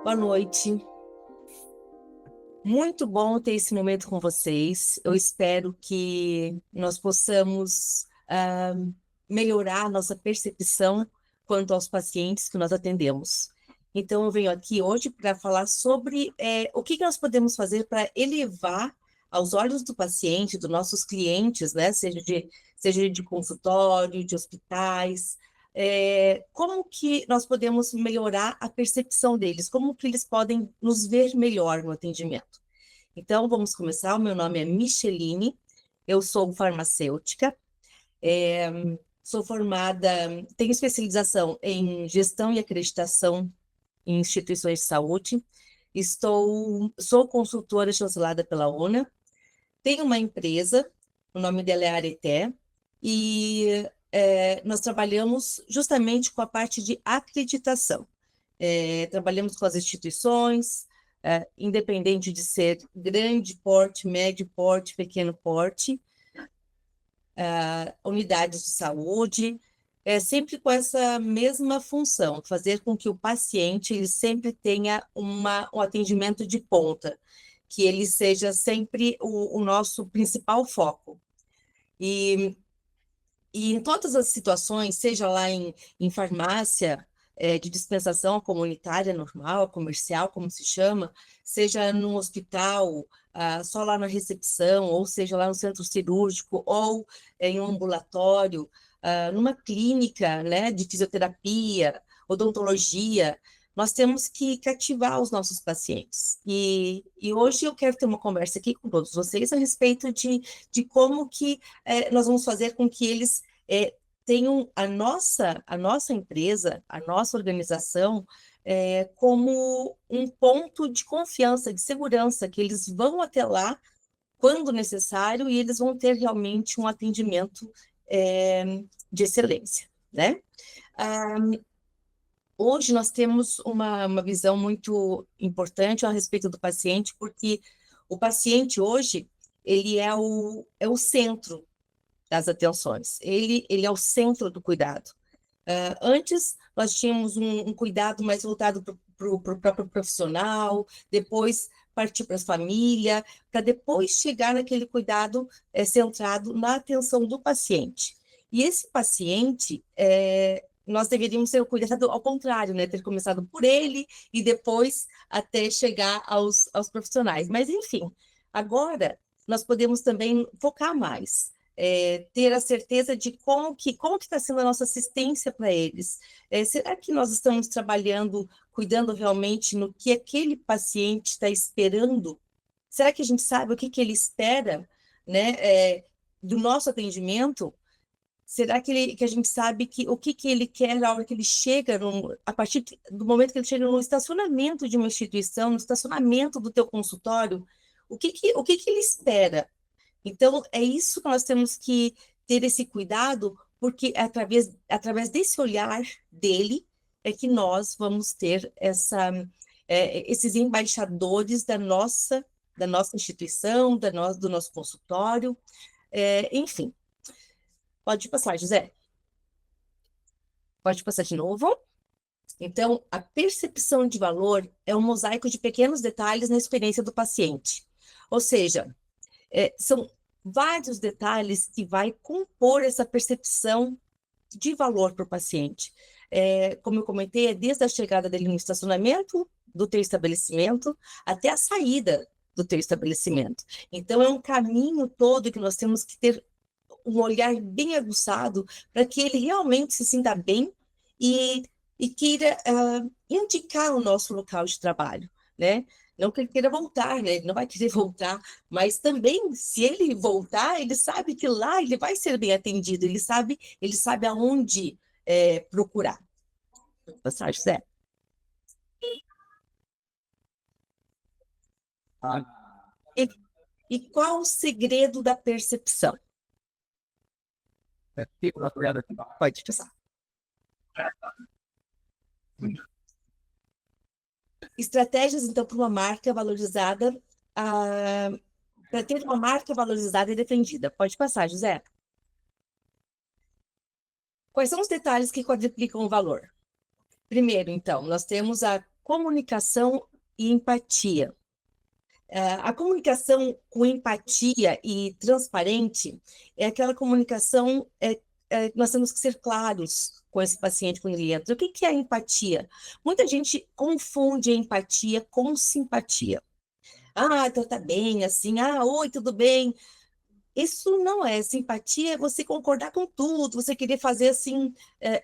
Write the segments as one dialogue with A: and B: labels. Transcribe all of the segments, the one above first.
A: Boa noite. Muito bom ter esse momento com vocês. Eu espero que nós possamos melhorar a nossa percepção quanto aos pacientes que nós atendemos. Então, eu venho aqui hoje para falar sobre o que nós podemos fazer para elevar aos olhos do paciente, dos nossos clientes, né? Seja de consultório, de hospitais, como que nós podemos melhorar a percepção deles, como que eles podem nos ver melhor no atendimento. Então, vamos começar. O meu nome é Micheline, eu sou farmacêutica, é, sou formada, tenho especialização em gestão e acreditação em instituições de saúde, sou consultora chancelada pela ONA, tenho uma empresa, o nome dela é Areté, e nós trabalhamos justamente com a parte de acreditação. Trabalhamos com as instituições, independente de ser grande porte, médio porte, pequeno porte, unidades de saúde, sempre com essa mesma função, fazer com que o paciente ele sempre tenha um atendimento de ponta, que ele seja sempre o nosso principal foco. E em todas as situações, seja lá em farmácia, de dispensação comunitária normal, comercial, como se chama, seja num hospital, só lá na recepção, ou seja lá no centro cirúrgico, ou em um ambulatório, numa clínica, né, de fisioterapia, odontologia, nós temos que cativar os nossos pacientes. E hoje eu quero ter uma conversa aqui com todos vocês a respeito de como que nós vamos fazer com que eles tenham a nossa empresa, a nossa organização, como um ponto de confiança, de segurança, que eles vão até lá quando necessário e eles vão ter realmente um atendimento de excelência, né? Ah, Hoje nós temos uma visão muito importante a respeito do paciente, porque o paciente hoje, ele é o centro das atenções. Ele é o centro do cuidado. Antes, nós tínhamos um cuidado mais voltado para o próprio profissional, depois partir para a família, para depois chegar naquele cuidado centrado na atenção do paciente. E esse paciente, nós deveríamos ter o cuidado ao contrário, né? Ter começado por ele e depois até chegar aos profissionais. Mas, enfim, agora nós podemos também focar mais ter a certeza de como que está sendo a nossa assistência para eles. Será que nós estamos trabalhando, cuidando realmente no que aquele paciente está esperando? Será que a gente sabe o que ele espera, né, do nosso atendimento? Será que a gente sabe o que ele quer na hora que ele chega, a partir do momento que ele chega no estacionamento de uma instituição, no estacionamento do teu consultório? O que que ele espera? Então, é isso que nós temos que ter esse cuidado, porque é através desse olhar dele é que nós vamos ter esses embaixadores da nossa instituição, do nosso consultório, enfim. Pode passar, José. Pode passar de novo. Então, a percepção de valor é um mosaico de pequenos detalhes na experiência do paciente. Ou seja, são vários detalhes que vai compor essa percepção de valor para o paciente. Como eu comentei, é desde a chegada dele no estacionamento do teu estabelecimento até a saída do teu estabelecimento. Então, é um caminho todo que nós temos que ter um olhar bem aguçado para que ele realmente se sinta bem e, e queira indicar o nosso local de trabalho, né? Não que ele queira voltar, né? Ele não vai querer voltar, mas também, se ele voltar, ele sabe que lá ele vai ser bem atendido, ele sabe aonde procurar. Passagem, José. E, e qual o segredo da percepção? Pode passar. Estratégias, então, para uma marca valorizada, para ter uma marca valorizada e defendida. Pode passar, José. Quais são os detalhes que quadruplicam o valor? Primeiro, então, nós temos a comunicação e empatia. A comunicação com empatia e transparente é aquela comunicação nós temos que ser claros com esse paciente quando ele entra. O que é a empatia? Muita gente confunde a empatia com simpatia. Ah, então tá bem, assim, oi, tudo bem? Isso não é simpatia, é você concordar com tudo, você querer fazer, assim,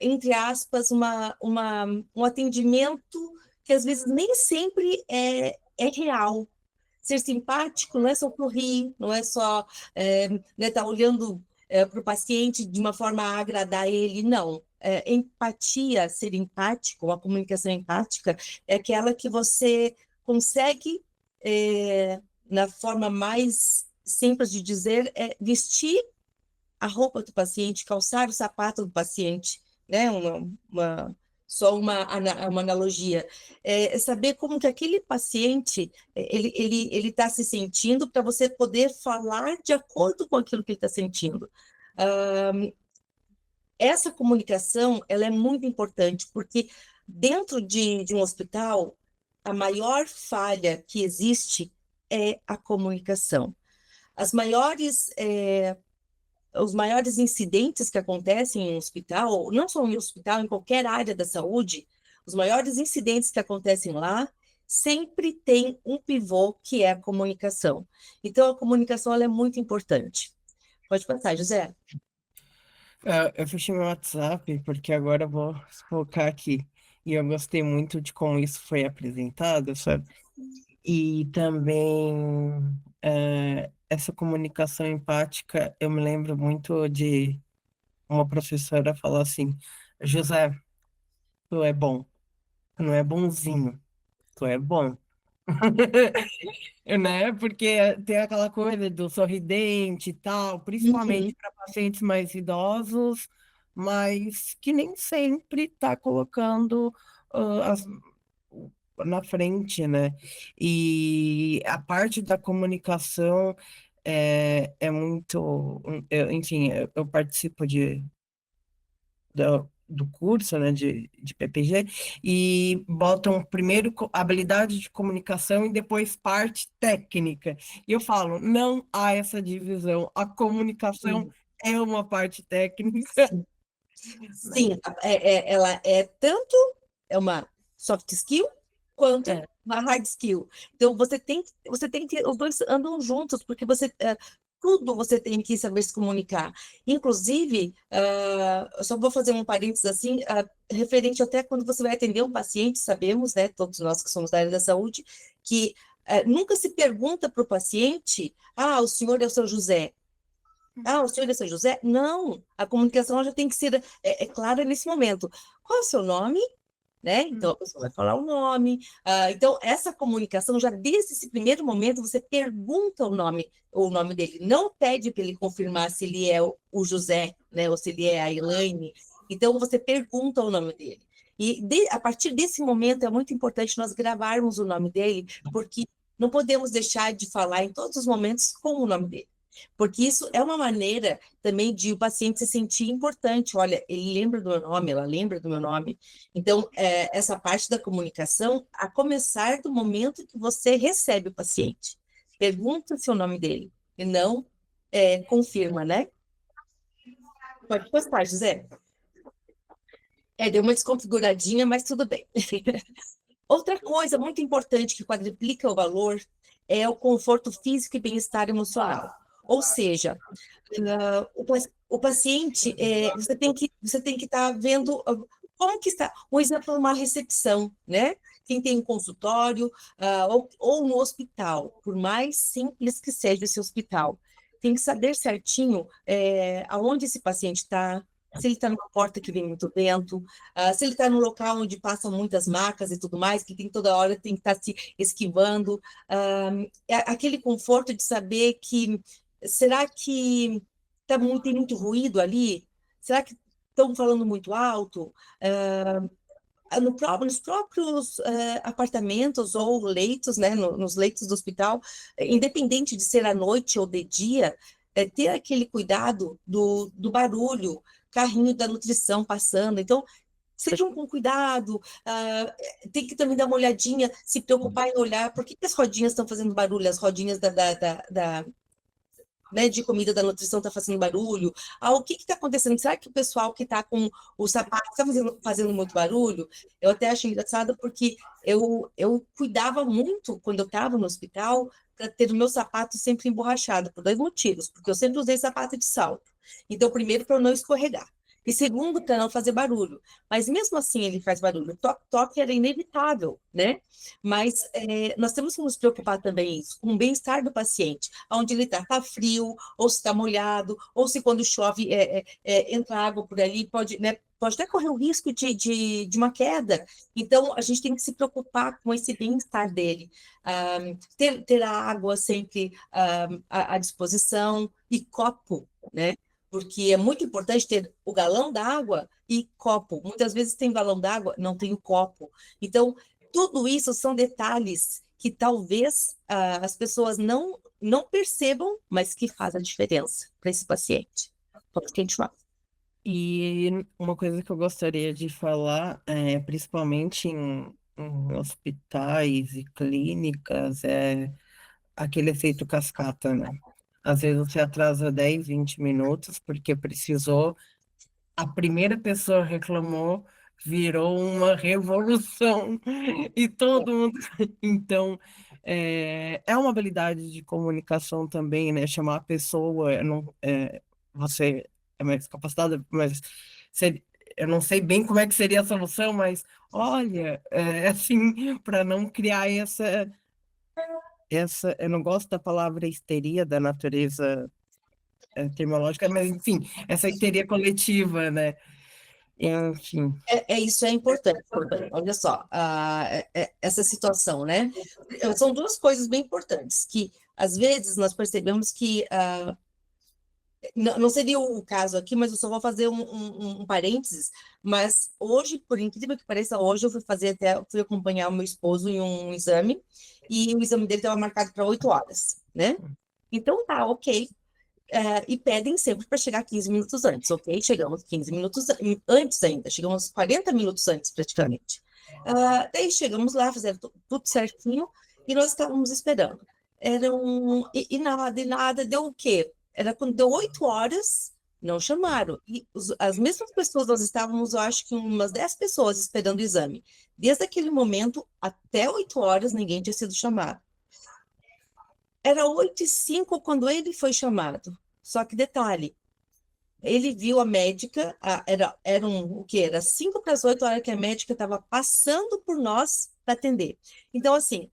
A: entre aspas, um atendimento que às vezes nem sempre é real. Ser simpático não é só sorrir, não é só né, estar olhando para o paciente de uma forma a agradar ele, não. Empatia, ser empático, a comunicação empática, é aquela que você consegue, na forma mais simples de dizer, vestir a roupa do paciente, calçar o sapato do paciente, né? Só uma analogia. Saber como que aquele paciente ele está se sentindo para você poder falar de acordo com aquilo que ele está sentindo. Ah, essa comunicação ela é muito importante, porque dentro de um hospital, a maior falha que existe é a comunicação. As maiores os maiores incidentes que acontecem em um hospital, não só em um hospital, em qualquer área da saúde, os maiores incidentes que acontecem lá sempre tem um pivô que é a comunicação. Então, a comunicação ela é muito importante. Pode passar, José.
B: Eu fechei meu WhatsApp porque agora eu vou focar aqui. E eu gostei muito de como isso foi apresentado, sabe? E também essa comunicação empática, eu me lembro muito de uma professora falar assim: José, tu é bom, tu não é bonzinho, tu é bom. Né? Porque tem aquela coisa do sorridente e tal, principalmente
A: Uhum.
B: para pacientes mais idosos, mas que nem sempre está colocando na frente, né? E a parte da comunicação é muito. Enfim, eu participo do curso, né, de PPG, e botam primeiro habilidade de comunicação e depois parte técnica. E eu falo, não há essa divisão. A comunicação
A: Sim.
B: é uma parte técnica, né?
A: Sim, ela é tanto uma soft skill quanto
B: É,
A: uma hard skill. Então você tem que os dois andam juntos porque tudo você tem que saber se comunicar. Inclusive, eu só vou fazer um parênteses assim, referente até quando você vai atender um paciente, sabemos, né, todos nós que somos da área da saúde, que nunca se pergunta para o paciente, o senhor é o seu José. O senhor é São José? Não, a comunicação já tem que ser clara nesse momento. Qual é o seu nome? Né? Então, a pessoa vai falar o nome. Então, essa comunicação, já desde esse primeiro momento, você pergunta o nome dele. Não pede para ele confirmar se ele é o José, né? Ou se ele é a Elaine. Então, você pergunta o nome dele. E a partir desse momento, é muito importante nós gravarmos o nome dele, porque não podemos deixar de falar em todos os momentos com o nome dele. Porque isso é uma maneira também de o paciente se sentir importante. Olha, ele lembra do meu nome, ela lembra do meu nome. Então, essa parte da comunicação, a começar do momento que você recebe o paciente. Pergunta se o nome dele, e não confirma, né? Pode postar, José. Deu uma desconfiguradinha, mas tudo bem. Outra coisa muito importante que quadriplica o valor é o conforto físico e bem-estar emocional. Ou seja, o paciente, você tem que estar vendo como que está. Um exemplo, uma recepção, né? Quem tem um consultório, ou no hospital, por mais simples que seja esse hospital, tem que saber certinho aonde esse paciente está, se ele está numa porta que vem muito vento, se ele está num local onde passam muitas macas e tudo mais, que tem toda hora tem que estar se esquivando. Aquele conforto de saber que será que tem muito ruído ali? Será que estão falando muito alto? Nos próprios apartamentos ou leitos, né, nos leitos do hospital, independente de ser à noite ou de dia, ter aquele cuidado do barulho, carrinho da nutrição passando. Então, sejam com cuidado, tem que também dar uma olhadinha, se preocupar em olhar por que que as rodinhas estão fazendo barulho, as rodinhas né, de comida da nutrição está fazendo barulho. O que está acontecendo? Será que o pessoal que está com o sapato está fazendo muito barulho? Eu até acho engraçado porque eu cuidava muito quando eu estava no hospital para ter o meu sapato sempre emborrachado, por dois motivos, porque eu sempre usei sapato de salto. Então, primeiro, para eu não escorregar. E segundo, para não fazer barulho. Mas mesmo assim ele faz barulho. Toque era inevitável, né? Mas nós temos que nos preocupar também isso, com o bem-estar do paciente, onde ele está frio, ou se está molhado, ou se quando chove entra água por ali, pode, né, pode até correr o risco de uma queda. Então, a gente tem que se preocupar com esse bem-estar dele. Ter a água sempre à disposição e copo, né? Porque é muito importante ter o galão d'água e copo. Muitas vezes tem galão d'água, não tem o copo. Então, tudo isso são detalhes que talvez as pessoas não percebam, mas que faz a diferença para esse paciente. Pode continuar.
B: E uma coisa que eu gostaria de falar, principalmente em hospitais e clínicas, é aquele efeito cascata, né? Às vezes você atrasa 10, 20 minutos porque precisou, a primeira pessoa reclamou, virou uma revolução e todo mundo. Então, é uma habilidade de comunicação também, né? Chamar a pessoa, você é mais capacitada, mas eu não sei bem como é que seria a solução, mas olha, assim, para não criar eu não gosto da palavra histeria da natureza terminológica, mas enfim, essa histeria coletiva, né? Enfim.
A: Isso é importante. Olha só, essa situação, né? São duas coisas bem importantes, que às vezes nós percebemos que não seria o caso aqui, mas eu só vou fazer um parênteses. Mas hoje, por incrível que pareça, hoje eu fui acompanhar o meu esposo em um exame, e o exame dele estava marcado para 8 horas, né? Então tá, ok. E pedem sempre para chegar 15 minutos antes, ok? Chegamos 15 minutos antes ainda, chegamos 40 minutos antes, praticamente. Daí chegamos lá, fizeram tudo certinho, e nós estávamos esperando. E nada, deu o quê? Era quando deu 8 horas, não chamaram. E as mesmas pessoas, nós estávamos, eu acho que umas 10 pessoas esperando o exame. Desde aquele momento até 8 horas, ninguém tinha sido chamado. Era 8h05 quando ele foi chamado. Só que detalhe, ele viu a médica, o quê? Era 5 para as 8 horas que a médica estava passando por nós para atender. Então, assim,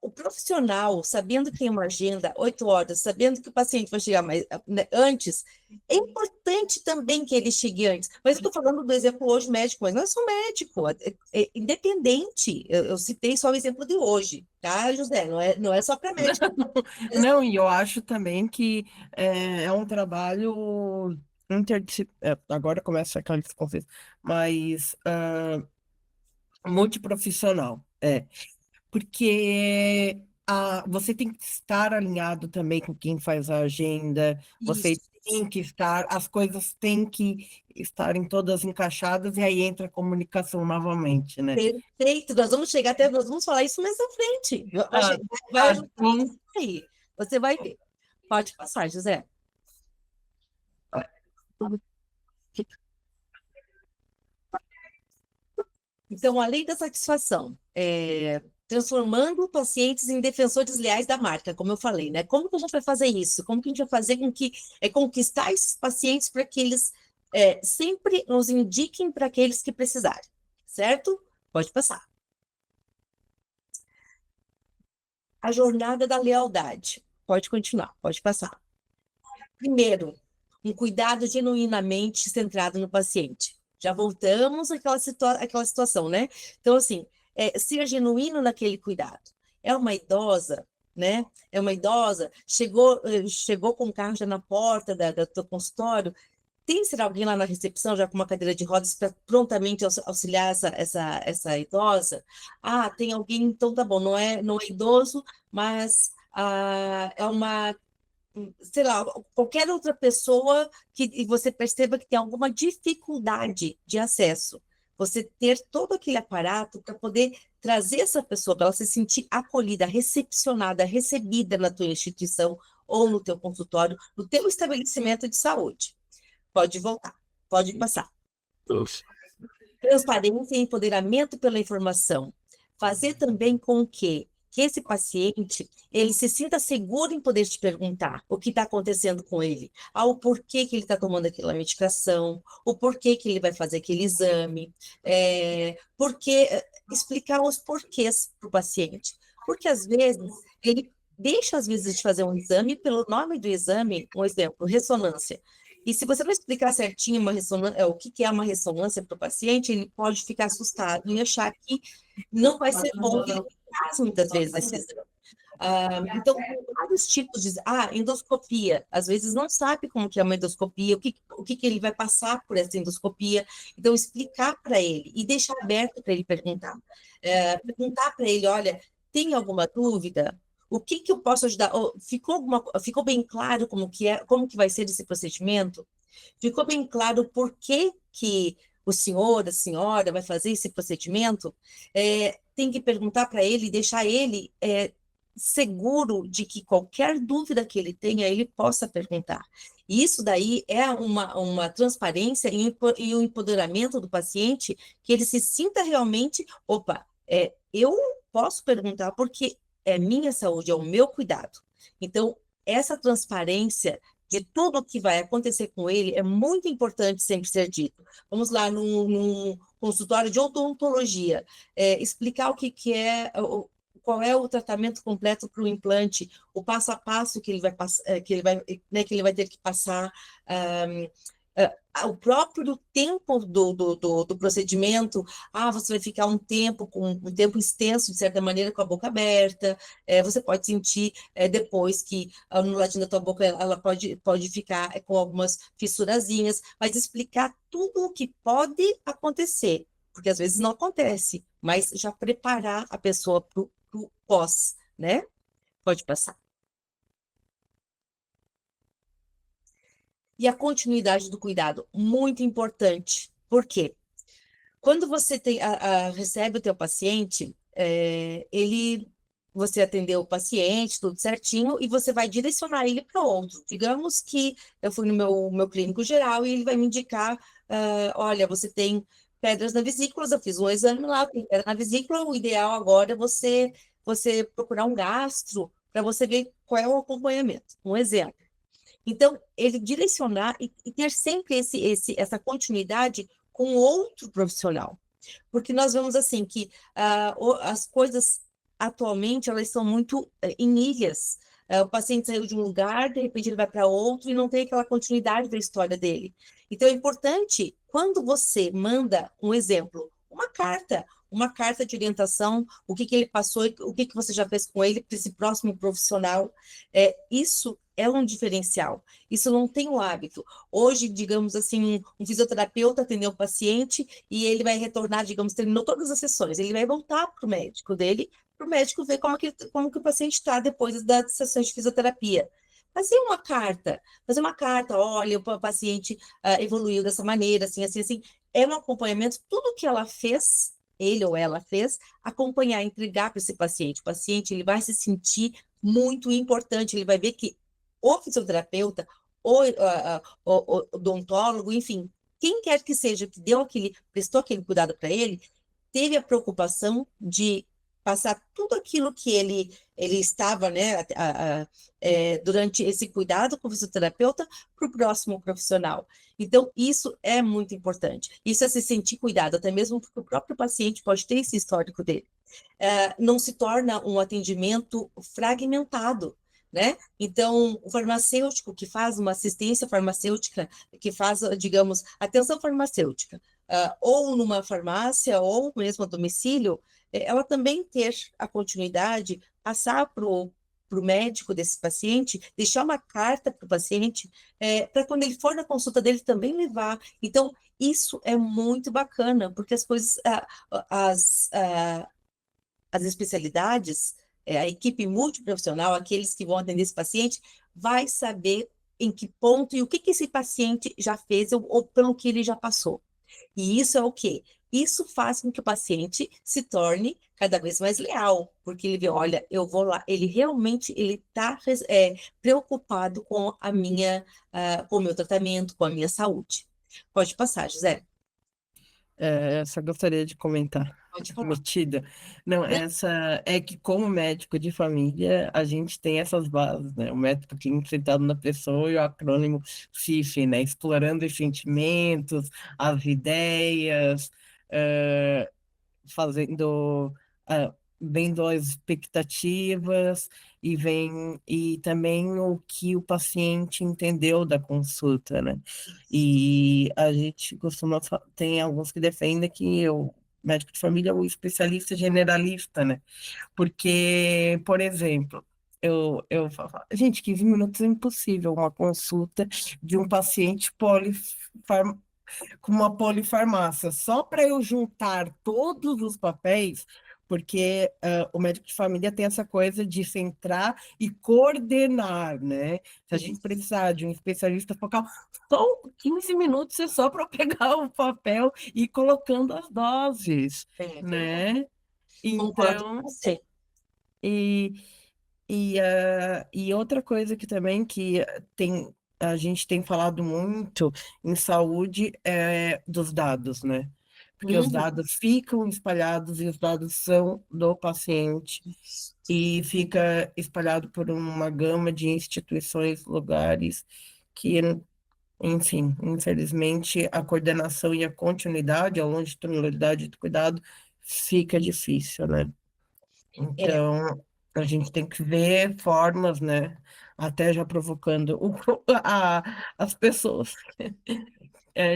A: o profissional, sabendo que tem uma agenda, 8 horas, sabendo que o paciente vai chegar né, antes, é importante também que ele chegue antes. Mas eu estou falando do exemplo hoje médico, mas não é só médico, é independente. Eu citei só o exemplo de hoje, tá, José? Não é só para médico.
B: Não, e eu acho também que é um trabalho interdisciplinar. Agora começa aquela confusão, mas multiprofissional. Porque você tem que estar alinhado também com quem faz a agenda, você
A: Isso.
B: tem que estar, as coisas têm que estarem todas encaixadas, e aí entra a comunicação novamente, né?
A: Perfeito, nós vamos falar isso mais à frente.
B: Ah,
A: Vai
B: tá
A: ajudar
B: bom.
A: aí. Você vai ver. Pode passar, José. Então, além da satisfação, transformando pacientes em defensores leais da marca, como eu falei, né? Como que a gente vai fazer isso? Como que a gente vai fazer com que conquistar esses pacientes para que eles sempre nos indiquem para aqueles que precisarem, certo? Pode passar. A jornada da lealdade. Pode continuar, pode passar. Primeiro, um cuidado genuinamente centrado no paciente. Já voltamos àquela situação, né? Então, assim, ser genuíno naquele cuidado. É uma idosa, né? É uma idosa, chegou com o carro já na porta do teu consultório. Será alguém lá na recepção já com uma cadeira de rodas para prontamente auxiliar essa idosa? Tem alguém, então tá bom, não é idoso, mas é uma sei lá, qualquer outra pessoa que você perceba que tem alguma dificuldade de acesso. Você ter todo aquele aparato para poder trazer essa pessoa, para ela se sentir acolhida, recepcionada, recebida na tua instituição ou no teu consultório, no teu estabelecimento de saúde. Pode voltar, pode passar. Transparência e empoderamento pela informação. Fazer também com que esse paciente ele se sinta seguro em poder te perguntar o que está acontecendo com ele, o porquê que ele está tomando aquela medicação, o porquê que ele vai fazer aquele exame, explicar os porquês para o paciente. Porque às vezes ele deixa às vezes de fazer um exame pelo nome do exame, um exemplo, ressonância. E se você não explicar certinho o que que é uma ressonância para o paciente, ele pode ficar assustado e achar que não vai ser bom que ele faz muitas vezes esse exame. Então, tem vários tipos de... endoscopia. Às vezes não sabe como que é uma endoscopia, o que que ele vai passar por essa endoscopia. Então, explicar para ele e deixar aberto para ele perguntar. Perguntar para ele, olha, tem alguma dúvida? O que que eu posso ajudar? Ficou bem claro como que vai ser esse procedimento? Ficou bem claro por que que o senhor, a senhora vai fazer esse procedimento? Tem que perguntar para ele, deixar ele seguro de que qualquer dúvida que ele tenha, ele possa perguntar. E isso daí é uma transparência e um empoderamento do paciente, que ele se sinta realmente, opa, eu posso perguntar porque é minha saúde, é o meu cuidado. Então, essa transparência de tudo que vai acontecer com ele é muito importante sempre ser dito. Vamos lá, num consultório de odontologia, explicar o que que é, qual é o tratamento completo para o implante, o passo a passo que ele vai, né, que ele vai ter que passar, o próprio tempo do procedimento. Você vai ficar um tempo extenso, de certa maneira, com a boca aberta. Você pode sentir depois que no ladinho da tua boca ela pode ficar com algumas fissurazinhas, mas explicar tudo o que pode acontecer, porque às vezes não acontece, mas já preparar a pessoa para o pós, né? Pode passar. E a continuidade do cuidado, muito importante. Por quê? Quando você recebe o teu paciente, você atendeu o paciente, tudo certinho, e você vai direcionar ele para outro. Digamos que eu fui no meu clínico geral e ele vai me indicar, olha, você tem pedras na vesícula, eu fiz um exame lá, tem pedra na vesícula, o ideal agora é você procurar um gastro para você ver qual é o acompanhamento. Um exemplo. Então, ele direcionar e ter sempre essa continuidade com outro profissional. Porque nós vemos assim que as coisas atualmente elas são muito em ilhas. O paciente saiu de um lugar, de repente ele vai para outro e não tem aquela continuidade da história dele. Então é importante, quando você manda um exemplo, uma carta de orientação, o que que ele passou, o que que você já fez com ele para esse próximo profissional, isso é um diferencial. Isso não tem o hábito. Hoje, digamos assim, um fisioterapeuta atendeu o paciente e ele vai retornar, digamos, terminou todas as sessões, ele vai voltar para o médico dele, para o médico ver como que o paciente está depois das sessões de fisioterapia. Fazer uma carta, olha, o paciente evoluiu dessa maneira, assim, assim, assim. É um acompanhamento, tudo que ela fez, ele ou ela fez, acompanhar, entregar para esse paciente. O paciente, ele vai se sentir muito importante, ele vai ver que o fisioterapeuta, o odontólogo, enfim, quem quer que seja que prestou aquele cuidado para ele, teve a preocupação de passar tudo aquilo que ele estava, né, durante esse cuidado com o fisioterapeuta para o próximo profissional. Então, isso é muito importante. Isso é se sentir cuidado, até mesmo porque o próprio paciente pode ter esse histórico dele. Não se torna um atendimento fragmentado, né? Então, o farmacêutico que faz uma assistência farmacêutica, que faz, digamos, atenção farmacêutica, ou numa farmácia, ou mesmo a domicílio, ela também ter a continuidade, passar para o médico desse paciente, deixar uma carta para o paciente, para quando ele for na consulta dele também levar. Então, isso é muito bacana, porque as coisas, as especialidades, a equipe multiprofissional, aqueles que vão atender esse paciente, vai saber em que ponto e o que que esse paciente já fez ou pelo que ele já passou. E isso é o quê? Isso faz com que o paciente se torne cada vez mais leal, porque ele vê, olha, eu vou lá, ele realmente ele está preocupado com a minha, com o meu tratamento, com a minha saúde. Pode passar, José.
B: Essa eu gostaria de comentar.
A: Pode falar.
B: Metida. Não,
A: Não,
B: essa é que, como médico de família, a gente tem essas bases, né? O método clínico sentado na pessoa e o acrônimo CIF, né? Explorando os sentimentos, as ideias, fazendo, vendo as expectativas e também o que o paciente entendeu da consulta, né? E a gente costuma tem alguns que defendem que o médico de família é o especialista generalista, né? Porque, por exemplo, eu falo, gente, 15 minutos é impossível uma consulta de um paciente com uma polifarmácia, só para eu juntar todos os papéis, porque o médico de família tem essa coisa de centrar e coordenar, né? Se a gente
A: isso.
B: precisar de um especialista focal, só 15 minutos é só para eu pegar o papel e ir colocando as doses,
A: É verdade.
B: né?
A: Concordo com
B: Então,
A: você.
B: e e outra coisa que também que a gente tem falado muito em saúde é dos dados, né? Porque os
A: Uhum.
B: dados ficam espalhados e os dados são do paciente
A: Isso.
B: e fica espalhado por uma gama de instituições, lugares que, enfim, infelizmente a coordenação e a continuidade, a longitudinalidade do cuidado fica difícil, né?
A: É,
B: Então, a gente tem que ver formas, né? Até já provocando as pessoas,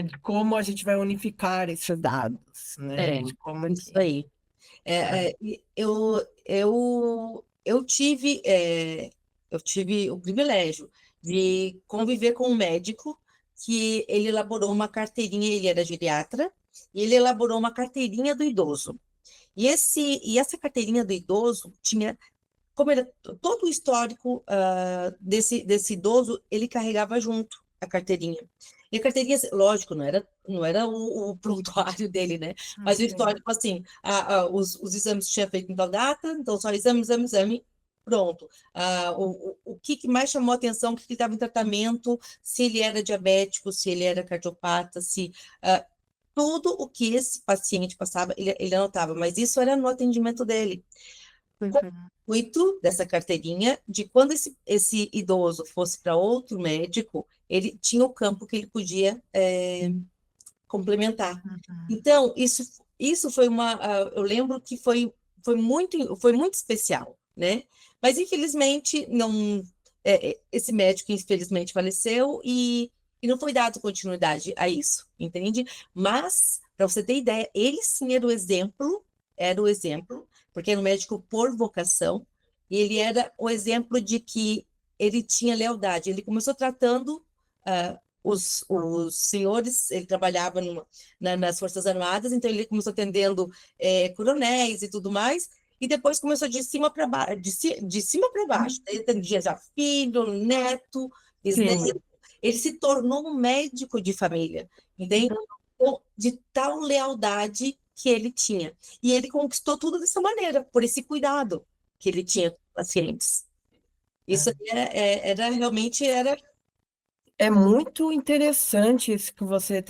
B: de como a gente vai unificar esses dados, né?
A: é,
B: De como
A: isso
B: que.
A: aí.
B: É.
A: E eu tive o privilégio de conviver com um médico que ele elaborou uma carteirinha, ele era geriatra, e ele elaborou uma carteirinha do idoso. E essa carteirinha do idoso tinha, como era todo o histórico desse idoso, ele carregava junto a carteirinha. E a carteirinha, lógico, não era o prontuário dele, né? Mas o
B: Sim,
A: histórico, assim, os exames que tinha feito em tal data, então só exame, exame, exame, pronto. O que mais chamou a atenção, o que estava em tratamento, se ele era diabético, se ele era cardiopata, se tudo o que esse paciente passava, ele anotava, mas isso era no atendimento dele com
B: uhum,
A: o intuito dessa carteirinha de quando esse idoso fosse para outro médico, ele tinha o campo que ele podia complementar.
B: uhum.
A: Então, isso foi eu lembro que foi muito especial, né? Mas, infelizmente, não, esse médico, infelizmente, faleceu e não foi dado continuidade a isso, entende? Mas, para você ter ideia, ele sim era o exemplo, porque era um médico por vocação, e ele era o exemplo de que ele tinha lealdade. Ele começou tratando os senhores, ele trabalhava nas Forças Armadas, então ele começou atendendo coronéis e tudo mais, e depois começou de cima para baixo, de cima para baixo. Ele atendia já filho, neto,
B: Sim.
A: bisneto. Ele se tornou um médico de família, entende? Então, de tal lealdade que ele tinha. E ele conquistou tudo dessa maneira, por esse cuidado que ele tinha com os pacientes. Isso
B: É.
A: era realmente era.
B: É muito interessante isso que você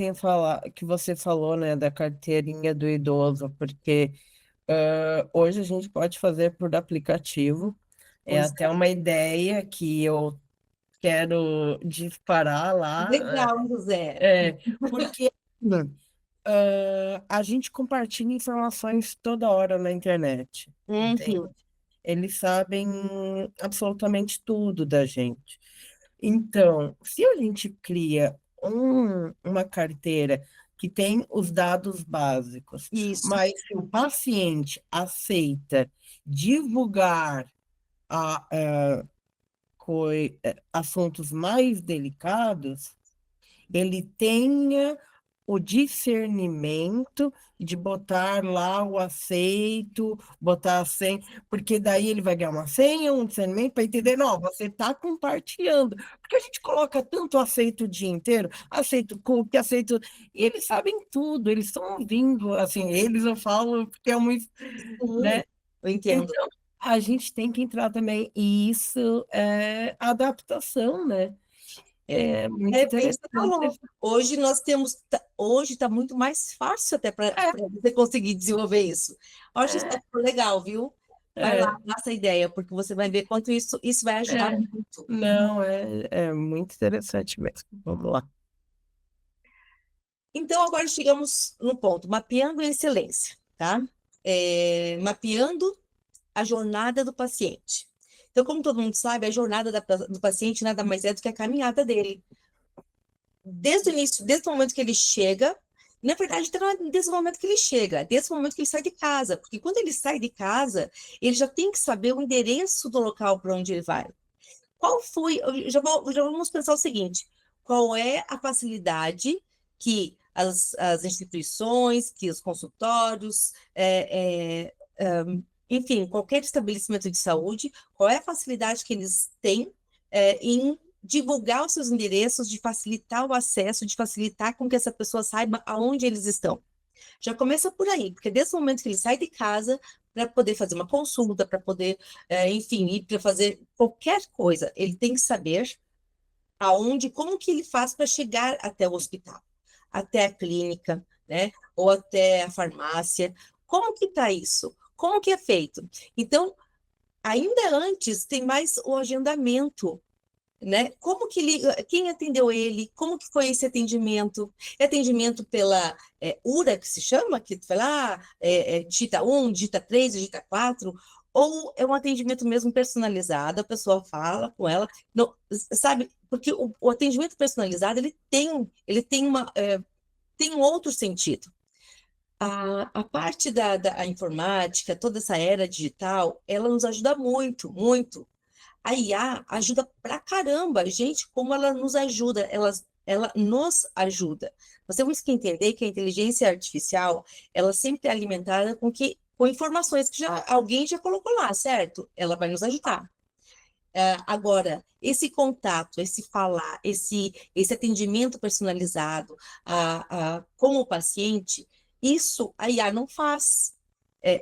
B: que você falou, né, da carteirinha do idoso, porque hoje a gente pode fazer por aplicativo. É
A: Pois
B: até uma ideia que eu quero disparar lá,
A: legal, José.
B: porque a gente compartilha informações toda hora na internet, entende?
A: Uhum.
B: Eles sabem absolutamente tudo da gente. Então, se a gente cria uma carteira que tem os dados básicos,
A: Isso,
B: mas se o paciente aceita divulgar a, assuntos mais delicados, ele tenha o discernimento de botar lá o aceito, botar a senha, porque daí ele vai ganhar uma senha, um discernimento para entender, não, você está compartilhando. Porque a gente coloca tanto aceito o dia inteiro, aceito cookie, aceito. Eles sabem tudo, eles estão ouvindo, assim, eles eu falo porque é muito,
A: Sim,
B: né?
A: eu entendo.
B: Então, a gente tem que entrar também, e isso é adaptação, né?
A: É,
B: É muito
A: é bem que você falou.
B: interessante.
A: Hoje nós temos, hoje está muito mais fácil até para
B: É,
A: você conseguir desenvolver isso. Eu acho isso
B: é,
A: legal, viu? Vai lá,
B: é,
A: faça a ideia, porque você vai ver quanto isso vai ajudar
B: é.
A: muito.
B: Não, é muito interessante mesmo. Vamos lá.
A: Então, agora chegamos no ponto, mapeando a excelência, tá? Mapeando a jornada do paciente. Então, como todo mundo sabe, a jornada do paciente nada mais é do que a caminhada dele. Desde o início, desde o momento que ele chega, na verdade, não é desde o momento que ele chega, desde o momento que ele sai de casa, porque quando ele sai de casa, ele já tem que saber o endereço do local para onde ele vai. Qual foi? Já vamos pensar o seguinte: qual é a facilidade que as instituições, que os consultórios, enfim, qualquer estabelecimento de saúde, qual é a facilidade que eles têm em divulgar os seus endereços, de facilitar o acesso, de facilitar com que essa pessoa saiba aonde eles estão? Já começa por aí, porque desde o momento que ele sai de casa para poder fazer uma consulta, para poder, enfim, ir para fazer qualquer coisa, ele tem que saber aonde, como que ele faz para chegar até o hospital, até a clínica, né? Ou até a farmácia. Como que está isso? Como que é feito? Então, ainda antes, tem mais o agendamento, né? Como que ele, quem atendeu ele? Como que foi esse atendimento? É atendimento pela URA, que se chama, que tu vai lá, digita 1, digita 3, digita 4, ou é um atendimento mesmo personalizado, a pessoa fala com ela, não, sabe? Porque o atendimento personalizado, tem um outro sentido. A parte da informática, toda essa era digital, ela nos ajuda muito, muito. A IA ajuda pra caramba, gente, como ela nos ajuda, ela nos ajuda. Nós temos que entender que a inteligência artificial, ela sempre é alimentada com informações que alguém já colocou lá, certo? Ela vai nos ajudar. Agora, esse contato, esse falar, esse atendimento personalizado com o paciente, isso a IA não faz.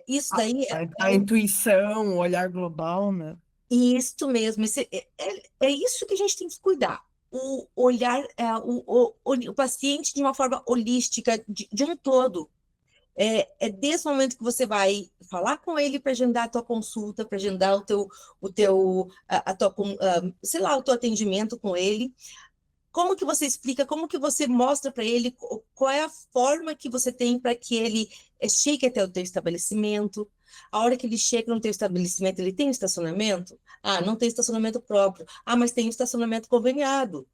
A: Isso daí
B: A intuição, o olhar global, né?
A: isso mesmo, é isso que a gente tem que cuidar. O olhar o paciente de uma forma holística, de um todo. É desse momento que você vai falar com ele para agendar a tua consulta, para agendar a tua, sei lá, o teu atendimento com ele. Como que você explica, como que você mostra para ele qual é a forma que você tem para que ele chegue até o teu estabelecimento? A hora que ele chega no teu estabelecimento, ele tem estacionamento? Ah, não tem estacionamento próprio. Ah, mas tem estacionamento conveniado.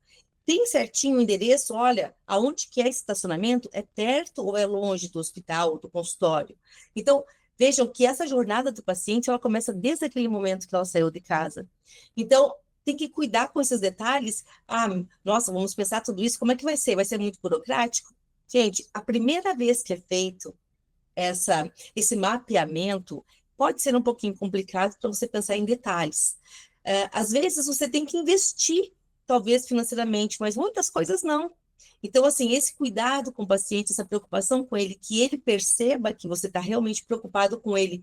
A: Tem certinho o endereço? Olha, aonde que é esse estacionamento? É perto ou é longe do hospital, do consultório? Então, vejam que essa jornada do paciente, ela começa desde aquele momento que ela saiu de casa. Então, tem que cuidar com esses detalhes. Ah, nossa, vamos pensar tudo isso, como é que vai ser? Vai ser muito burocrático? Gente, a primeira vez que é feito esse mapeamento, pode ser um pouquinho complicado para você pensar em detalhes. Às vezes você tem que investir, talvez financeiramente, mas muitas coisas não. Então, assim, esse cuidado com o paciente, essa preocupação com ele, que ele perceba que você está realmente preocupado com ele,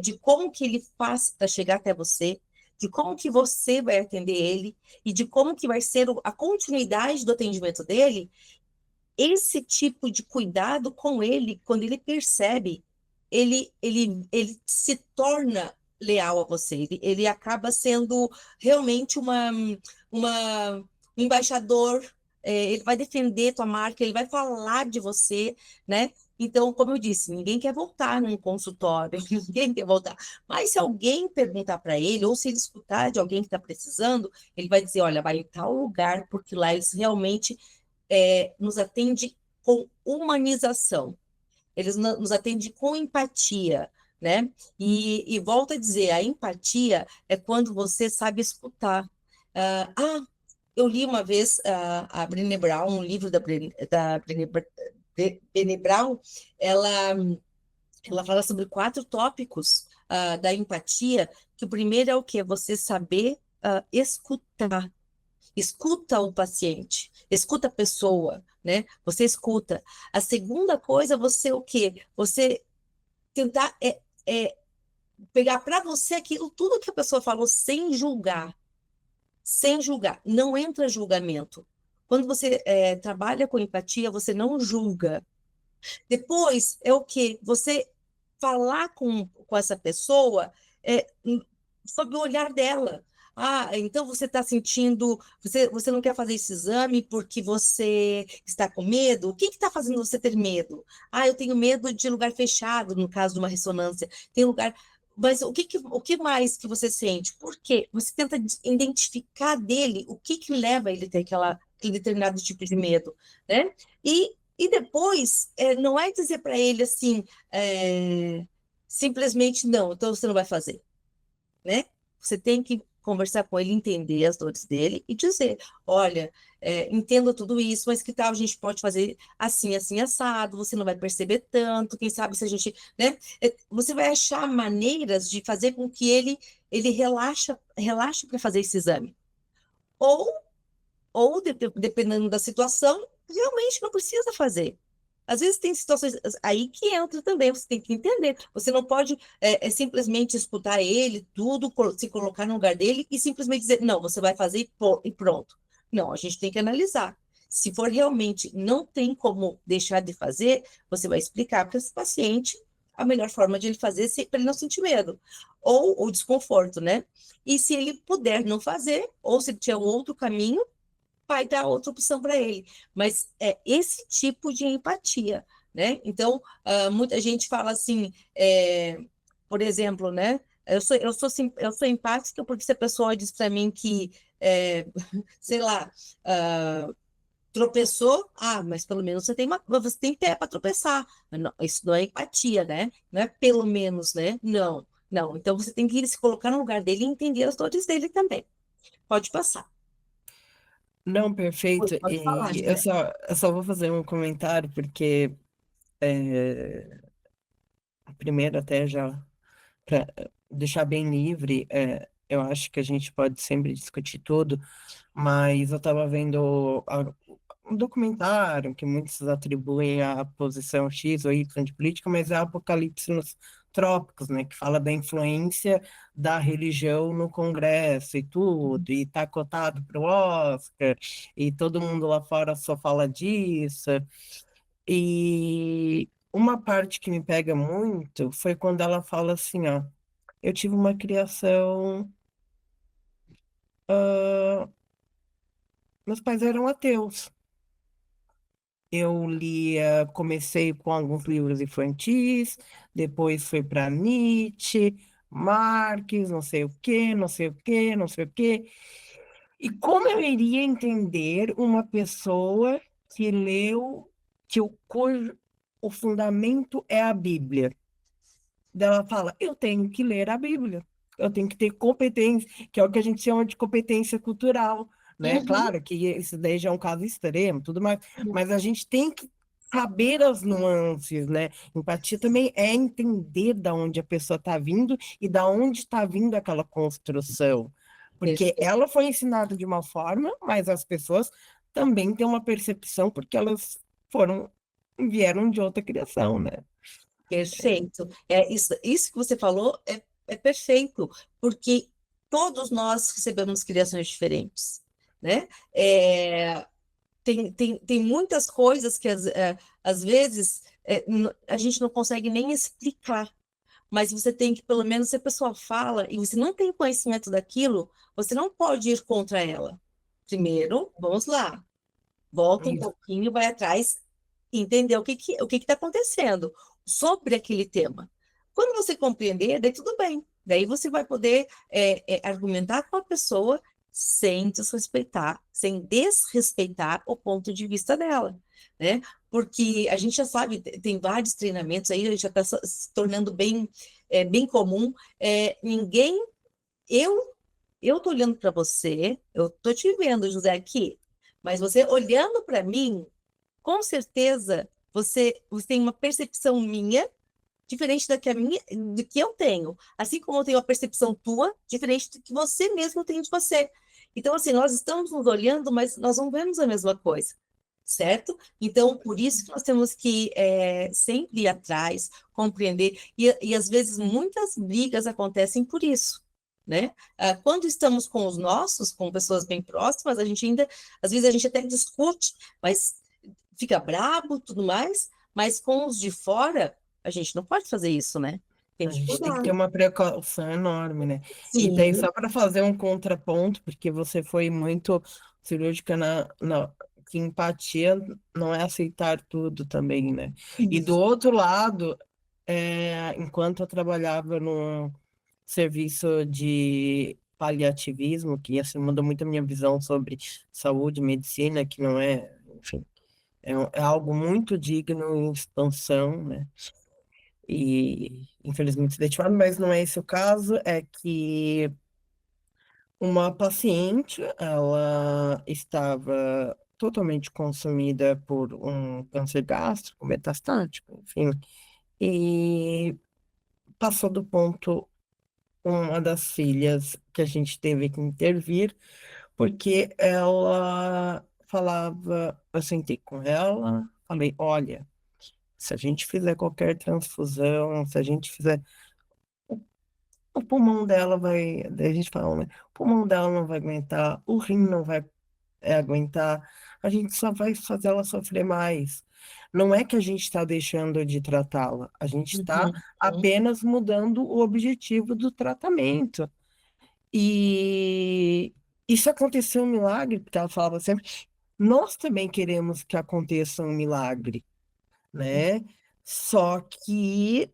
A: de como que ele faz para chegar até você, de como que você vai atender ele e de como que vai ser a continuidade do atendimento dele, esse tipo de cuidado com ele, quando ele percebe, ele se torna leal a você, ele acaba sendo realmente um embaixador, ele vai defender tua marca, ele vai falar de você, né? Então, como eu disse, ninguém quer voltar num consultório, ninguém quer voltar. Mas se alguém perguntar para ele, ou se ele escutar de alguém que está precisando, ele vai dizer, olha, vai em tal lugar, porque lá eles realmente nos atende com humanização, eles nos atendem com empatia, né? E volto a dizer, a empatia é quando você sabe escutar. Eu li uma vez a Brené Brown, um livro da Brené Brené Brown, ela, ela fala sobre 4 tópicos da empatia, que o primeiro é o quê? Você saber escutar. Escuta o paciente, escuta a pessoa, né? Você escuta. A segunda coisa, você o quê? Você tentar é pegar para você aquilo, tudo que a pessoa falou, sem julgar. Sem julgar. Não entra julgamento. Quando você trabalha com empatia, você não julga. Depois é o quê? Você falar com essa pessoa sob o olhar dela. Ah, então você está sentindo, você não quer fazer esse exame porque você está com medo? O que está fazendo você ter medo? Ah, eu tenho medo de lugar fechado, no caso de uma ressonância. Tem lugar. Mas o que mais que você sente? Por quê? Você tenta identificar dele o que leva ele a ter aquele determinado tipo de medo, né? E depois, não é dizer para ele assim, simplesmente não, então você não vai fazer, né? Você tem que conversar com ele, entender as dores dele e dizer, olha, entendo tudo isso, mas que tal a gente pode fazer assim, assim, assado, você não vai perceber tanto, quem sabe se a gente, né? Você vai achar maneiras de fazer com que ele relaxe para fazer esse exame. Ou dependendo da situação, realmente não precisa fazer. Às vezes tem situações aí que entra também, você tem que entender. Você não pode simplesmente escutar ele, tudo, se colocar no lugar dele e simplesmente dizer, não, você vai fazer e pronto. Não, a gente tem que analisar. Se for realmente não tem como deixar de fazer, você vai explicar para esse paciente a melhor forma de ele fazer para ele não sentir medo ou o desconforto, né? E se ele puder não fazer, ou se tiver outro caminho, vai dar outra opção para ele. Mas é esse tipo de empatia, né? Então, muita gente fala assim, por exemplo, né? Eu sou empática porque se a pessoa diz para mim que, sei lá, ah, tropeçou, mas pelo menos você tem pé para tropeçar. Não, isso não é empatia, né? Não é pelo menos, né? Não, não. Então você tem que se colocar no lugar dele e entender as dores dele também. Pode passar.
B: Não, perfeito.
A: Pode falar,
B: E
A: José.
B: eu só vou fazer um comentário, porque primeiro até já para deixar bem livre, eu acho que a gente pode sempre discutir tudo, mas eu estava vendo um documentário que muitos atribuem à posição X ou Y de política, mas é Apocalipse nos Trópicos, né, que fala da influência da religião no Congresso e tudo, e tá cotado para o Oscar, e todo mundo lá fora só fala disso. E uma parte que me pega muito foi quando ela fala assim, ó, eu tive uma criação, ah, meus pais eram ateus. Eu lia, comecei com alguns livros infantis, depois fui para Nietzsche, Marx, não sei o quê, não sei o quê, não sei o quê. E como eu iria entender uma pessoa que leu, cujo o fundamento é a Bíblia? Daí ela fala, eu tenho que ler a Bíblia, eu tenho que ter competência, que é o que a gente chama de competência cultural, né?
A: Uhum.
B: Claro que isso daí já é um caso extremo, tudo mais, mas a gente tem que saber as nuances, né? Empatia também é entender da onde a pessoa está vindo e da onde está vindo aquela construção, porque
A: Perfeito.
B: ela foi ensinada de uma forma, mas as pessoas também têm uma percepção porque elas vieram de outra criação, né?
A: Perfeito. Isso que você falou é perfeito, porque todos nós recebemos criações diferentes, né? Tem muitas coisas que às vezes a gente não consegue nem explicar, mas você tem que, pelo menos, se a pessoa fala e você não tem conhecimento daquilo, você não pode ir contra ela. Primeiro, vamos lá. Volta um
B: Isso.
A: pouquinho, vai atrás e entender o que está acontecendo sobre aquele tema. Quando você compreender, daí tudo bem. Daí você vai poder argumentar com a pessoa sem desrespeitar, o ponto de vista dela, né? Porque a gente já sabe, tem vários treinamentos aí, já está se tornando bem comum. Ninguém, eu eu tô olhando para você, eu tô te vendo, José, aqui, mas você olhando para mim, com certeza você tem uma percepção minha diferente da que a minha, do que eu tenho. Assim como eu tenho a percepção tua, diferente do que você mesmo tem de você. Então, assim, nós estamos nos olhando, mas nós não vemos a mesma coisa, certo? Então, por isso que nós temos que sempre ir atrás, compreender, e às vezes muitas brigas acontecem por isso. Né? Quando estamos com os nossos, com pessoas bem próximas, a gente ainda, às vezes a gente até discute, mas fica brabo, tudo mais, mas com os de fora, a gente não pode fazer isso, né? Tem
B: A
A: que
B: gente tem que ter
A: cuidar.
B: uma precaução enorme, né? E daí,
A: Sim.
B: só para fazer um contraponto, porque você foi muito cirúrgica que empatia não é aceitar tudo também, né? E do
A: Isso.
B: outro lado, enquanto eu trabalhava no serviço de paliativismo, que assim mudou muito a minha visão sobre saúde, medicina, que não é, enfim, é algo muito digno em expansão, né? E infelizmente deixado, mas não é esse o caso, é que uma paciente, ela estava totalmente consumida por um câncer gástrico metastático, enfim, e passou do ponto uma das filhas que a gente teve que intervir, porque ela falava, eu sentei com ela, falei, olha, se a gente fizer qualquer transfusão, se a gente fizer o pulmão dela vai, daí a gente fala, né? O pulmão dela não vai aguentar, o rim não vai aguentar, a gente só vai fazer ela sofrer mais. Não é que a gente está deixando de tratá-la, a gente está
A: Uhum.
B: apenas mudando o objetivo do tratamento. E isso aconteceu um milagre, porque ela falava sempre, nós também queremos que aconteça um milagre, né? Só que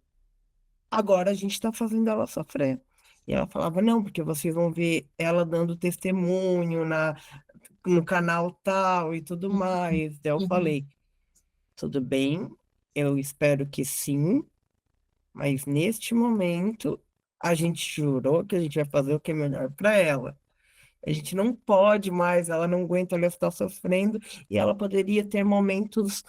B: agora a gente está fazendo ela sofrer. E ela falava, não, porque vocês vão ver ela dando testemunho no canal tal e tudo
A: Uhum.
B: mais. Daí eu
A: Uhum.
B: falei, tudo bem, eu espero que sim, mas neste momento a gente jurou que a gente vai fazer o que é melhor para ela. A gente não pode mais, ela não aguenta, ela está sofrendo e ela poderia ter momentos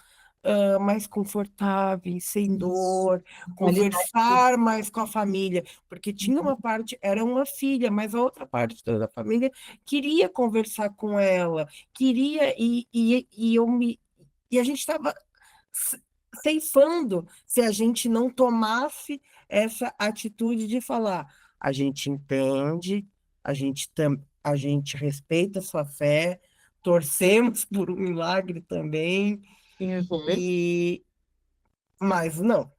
B: mais confortáveis, sem
A: Isso.
B: dor,
A: Qualidade de
B: conversar mais com a família, porque tinha uma parte, era uma filha, mas a outra parte da família queria conversar com ela, queria, e a gente estava ce- ceifando se a gente não tomasse essa atitude de falar, a gente entende, a gente respeita a sua fé, torcemos por um milagre também,
A: Uhum.
B: e mas não.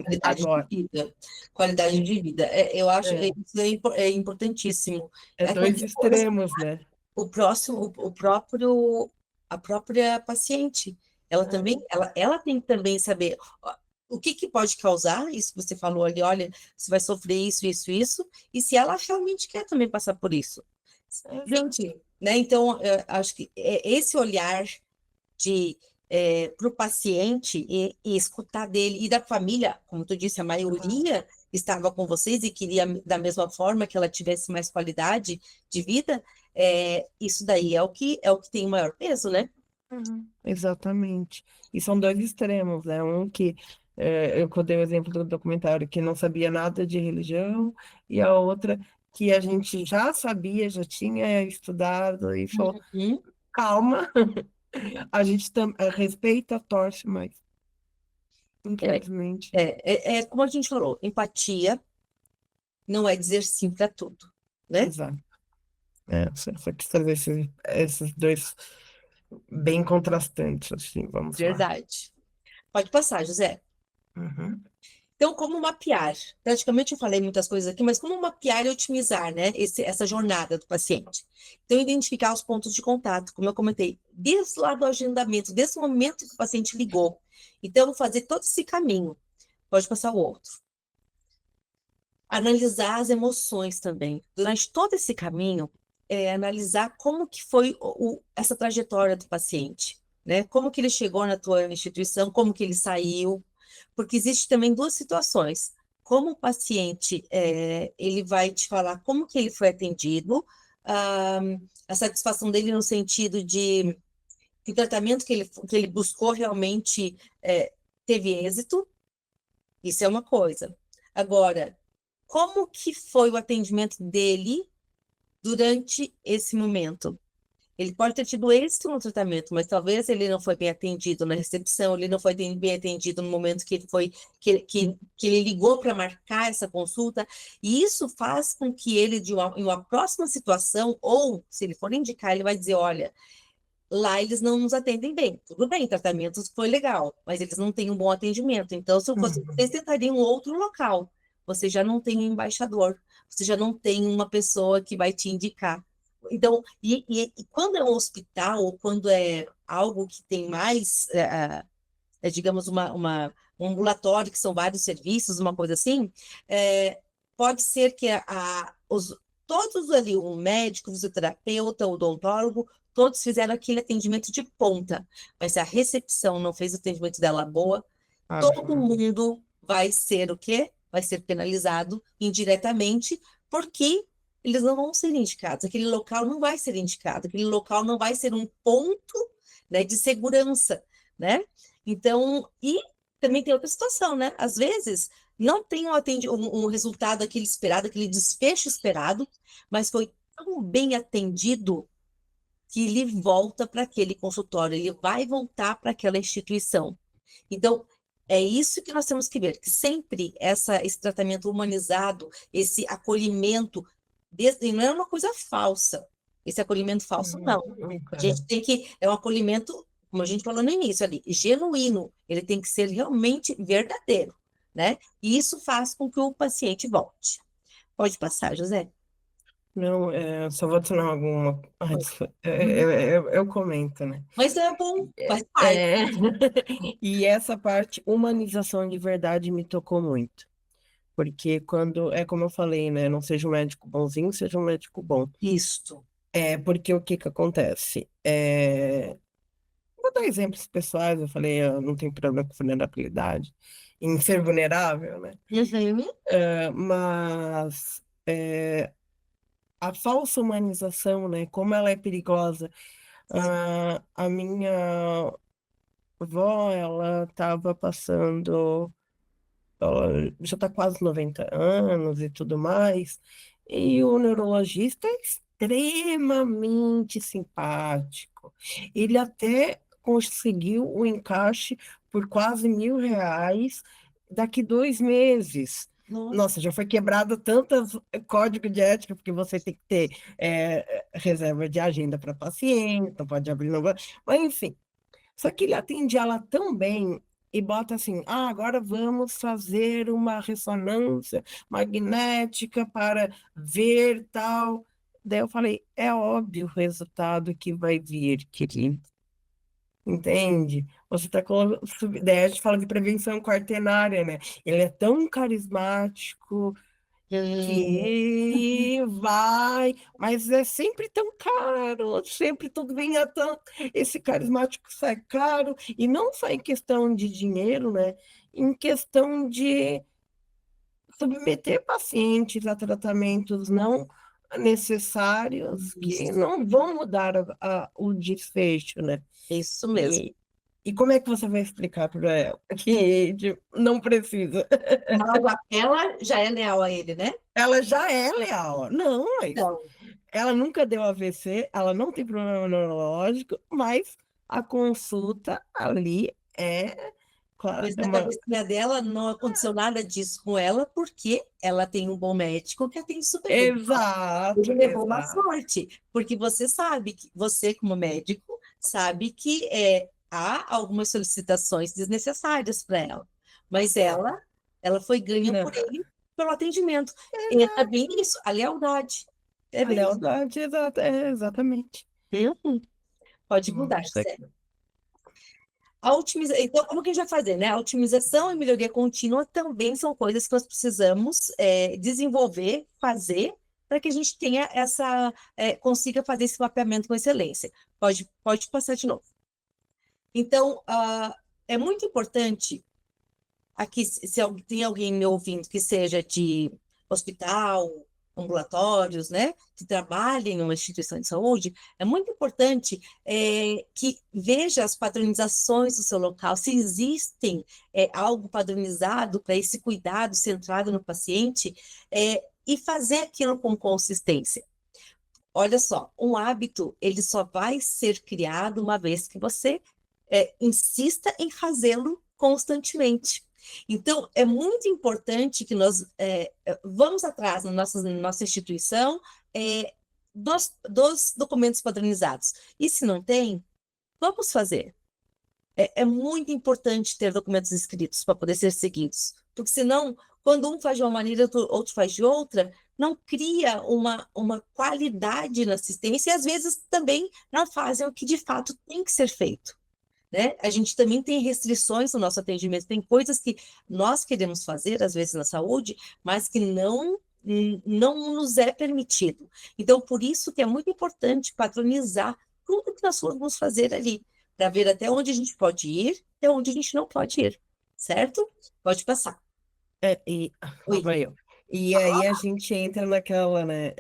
A: Qualidade de
B: Agora,
A: vida. Qualidade de vida. Eu acho
B: é,
A: isso é importantíssimo.
B: é
A: Até
B: dois
A: depois,
B: extremos, né?
A: o próximo, o próprio, a própria paciente, ela também,
B: É,
A: ela tem que também saber ó, o que que pode causar isso que você falou ali, olha, você vai sofrer isso, isso, isso, e se ela realmente quer também passar por isso.
B: exato.
A: Gente, né? Então, eu acho que esse olhar de para o paciente e escutar dele e da família, como tu disse, a
B: Uhum,
A: maioria estava com vocês e queria da mesma forma que ela tivesse mais qualidade de vida, isso daí é o que tem o maior peso, né?
B: exatamente. E são dois extremos, né? Um que eu dei o exemplo do documentário que não sabia nada de religião, e a outra que a gente já sabia, já tinha estudado e falou,
A: Uhum.
B: calma, a gente respeita, torce, mas
A: É,
B: infelizmente,
A: é como a gente falou, empatia não é dizer sim para tudo, né?
B: exato. Só quis trazer esses dois bem contrastantes, assim, vamos lá.
A: Verdade. Pode passar, José.
B: Uhum,
A: Então, como mapear? Praticamente eu falei muitas coisas aqui, mas como mapear e otimizar, né, essa jornada do paciente? Então, identificar os pontos de contato, como eu comentei, desde lá do agendamento, desde o momento que o paciente ligou. Então, fazer todo esse caminho. Pode passar o outro. Analisar as emoções também. Durante todo esse caminho, analisar como que foi essa trajetória do paciente, né? Como que ele chegou na tua instituição, como que ele saiu, porque existe também duas situações. Como o paciente, ele vai te falar como que ele foi atendido, ah, a satisfação dele no sentido de que o tratamento que ele buscou realmente teve êxito, isso é uma coisa. Agora, como que foi o atendimento dele durante esse momento? Ele pode ter tido êxito no tratamento, mas talvez ele não foi bem atendido na recepção, ele não foi bem atendido no momento que ele foi que ele ligou para marcar essa consulta, e isso faz com que ele, em uma próxima situação, ou se ele for indicar, ele vai dizer, olha, lá eles não nos atendem bem. Tudo bem, tratamento foi legal, mas eles não têm um bom atendimento. Então, se você,
B: Uhum.
A: vocês tentariam um outro local, você já não tem um embaixador, você já não tem uma pessoa que vai te indicar. Então, e quando é um hospital, ou quando é algo que tem mais, digamos, um ambulatório, que são vários serviços, uma coisa assim, é, pode ser que todos ali, o médico, o fisioterapeuta, o odontólogo, todos fizeram aquele atendimento de ponta, mas se a recepção não fez o atendimento dela boa,
B: Ah,
A: todo mundo vai ser o quê? Vai ser penalizado indiretamente, porque eles não vão ser indicados, aquele local não vai ser indicado, aquele local não vai ser um ponto, né, de segurança, né? Então, e também tem outra situação, né? Às vezes não tem um resultado aquele esperado, aquele desfecho esperado, mas foi tão bem atendido que ele volta para aquele consultório, ele vai voltar para aquela instituição. Então, é isso que nós temos que ver, que sempre esse tratamento humanizado, esse acolhimento, e não é uma coisa falsa. Esse acolhimento falso, não. A
B: Tá.
A: gente tem que, é um acolhimento, como a gente falou no início ali, genuíno. Ele tem que ser realmente verdadeiro, né? E isso faz com que o paciente volte. Pode passar, José?
B: Não, só vou adicionar alguma. Ah, eu comento, né?
A: Mas é bom, faz parte.
B: É, e essa parte, humanização de verdade, me tocou muito. Porque quando, é como eu falei, né? Não seja um médico bonzinho, seja um médico bom.
A: Isso.
B: É porque o que que acontece? Vou dar exemplos pessoais, eu falei, eu não tenho problema com vulnerabilidade, em ser vulnerável, né?
A: Uhum.
B: Mas a falsa humanização, né? Como ela é perigosa. A minha avó, ela estava passando, ela já está quase 90 anos e tudo mais, e o neurologista é extremamente simpático. Ele até conseguiu o encaixe por quase R$ 1.000 daqui 2 meses.
A: Nossa.
B: Nossa, já foi quebrado tantos códigos de ética, porque você tem que ter reserva de agenda para paciente, não pode abrir novo. Mas, enfim, só que ele atende ela tão bem e bota assim: ah, agora vamos fazer uma ressonância magnética para ver tal. Daí eu falei: é óbvio o resultado que vai vir, querido. Entende? Você está colocando. Daí a gente fala de prevenção quaternária, né? Ele é tão carismático
A: Hum,
B: que vai, mas é sempre tão caro, sempre tudo vem a tão. Esse carismático sai caro, e não só em questão de dinheiro, né? Em questão de submeter pacientes a tratamentos não necessários que
A: isso,
B: não vão mudar o desfecho, né?
A: isso mesmo.
B: E, e como é que você vai explicar para ela que não precisa?
A: Ela já é leal a ele, né?
B: Ela já é leal. Não, mas
A: Então,
B: ela nunca deu AVC, ela não tem problema neurológico, mas a consulta ali é,
A: mas
B: é
A: na
B: uma.
A: cabecinha dela não aconteceu nada disso com ela, porque ela tem um bom médico que atende super bem.
B: Exato,
A: Ele levou uma
B: exato.
A: sorte, porque você sabe que você, como médico, sabe que há algumas solicitações desnecessárias para ela, mas ela foi ganha
B: Não,
A: por ele pelo atendimento. É
B: exato.
A: bem isso, a lealdade. É
B: A
A: bem isso.
B: lealdade, exatamente.
A: Uhum. Pode mudar,
B: Isso
A: José.
B: aqui.
A: Então, como que a gente vai fazer, né? A otimização e melhoria contínua também são coisas que nós precisamos desenvolver, fazer, para que a gente tenha consiga fazer esse mapeamento com excelência. Pode passar de novo. Então, é muito importante aqui, se tem alguém me ouvindo que seja de hospital, ambulatórios, né, que trabalhem numa instituição de saúde, é muito importante que veja as padronizações do seu local, se existem algo padronizado para esse cuidado centrado no paciente, e fazer aquilo com consistência. Olha só, um hábito, ele só vai ser criado uma vez que você insista em fazê-lo constantemente. Então, é muito importante que nós vamos atrás na nossa instituição dos documentos padronizados. E se não tem, vamos fazer. É muito importante ter documentos escritos para poder ser seguidos, porque senão, quando um faz de uma maneira, outro faz de outra, não cria uma qualidade na assistência e às vezes também não fazem o que de fato tem que ser feito, né? A gente também tem restrições no nosso atendimento, tem coisas que nós queremos fazer, às vezes na saúde, mas que não nos é permitido. Então, por isso que é muito importante padronizar tudo que nós vamos fazer ali, para ver até onde a gente pode ir, até onde a gente não pode ir, certo? Pode passar.
B: Lá
A: Oi.
B: vai eu. E aí a gente entra naquela, né?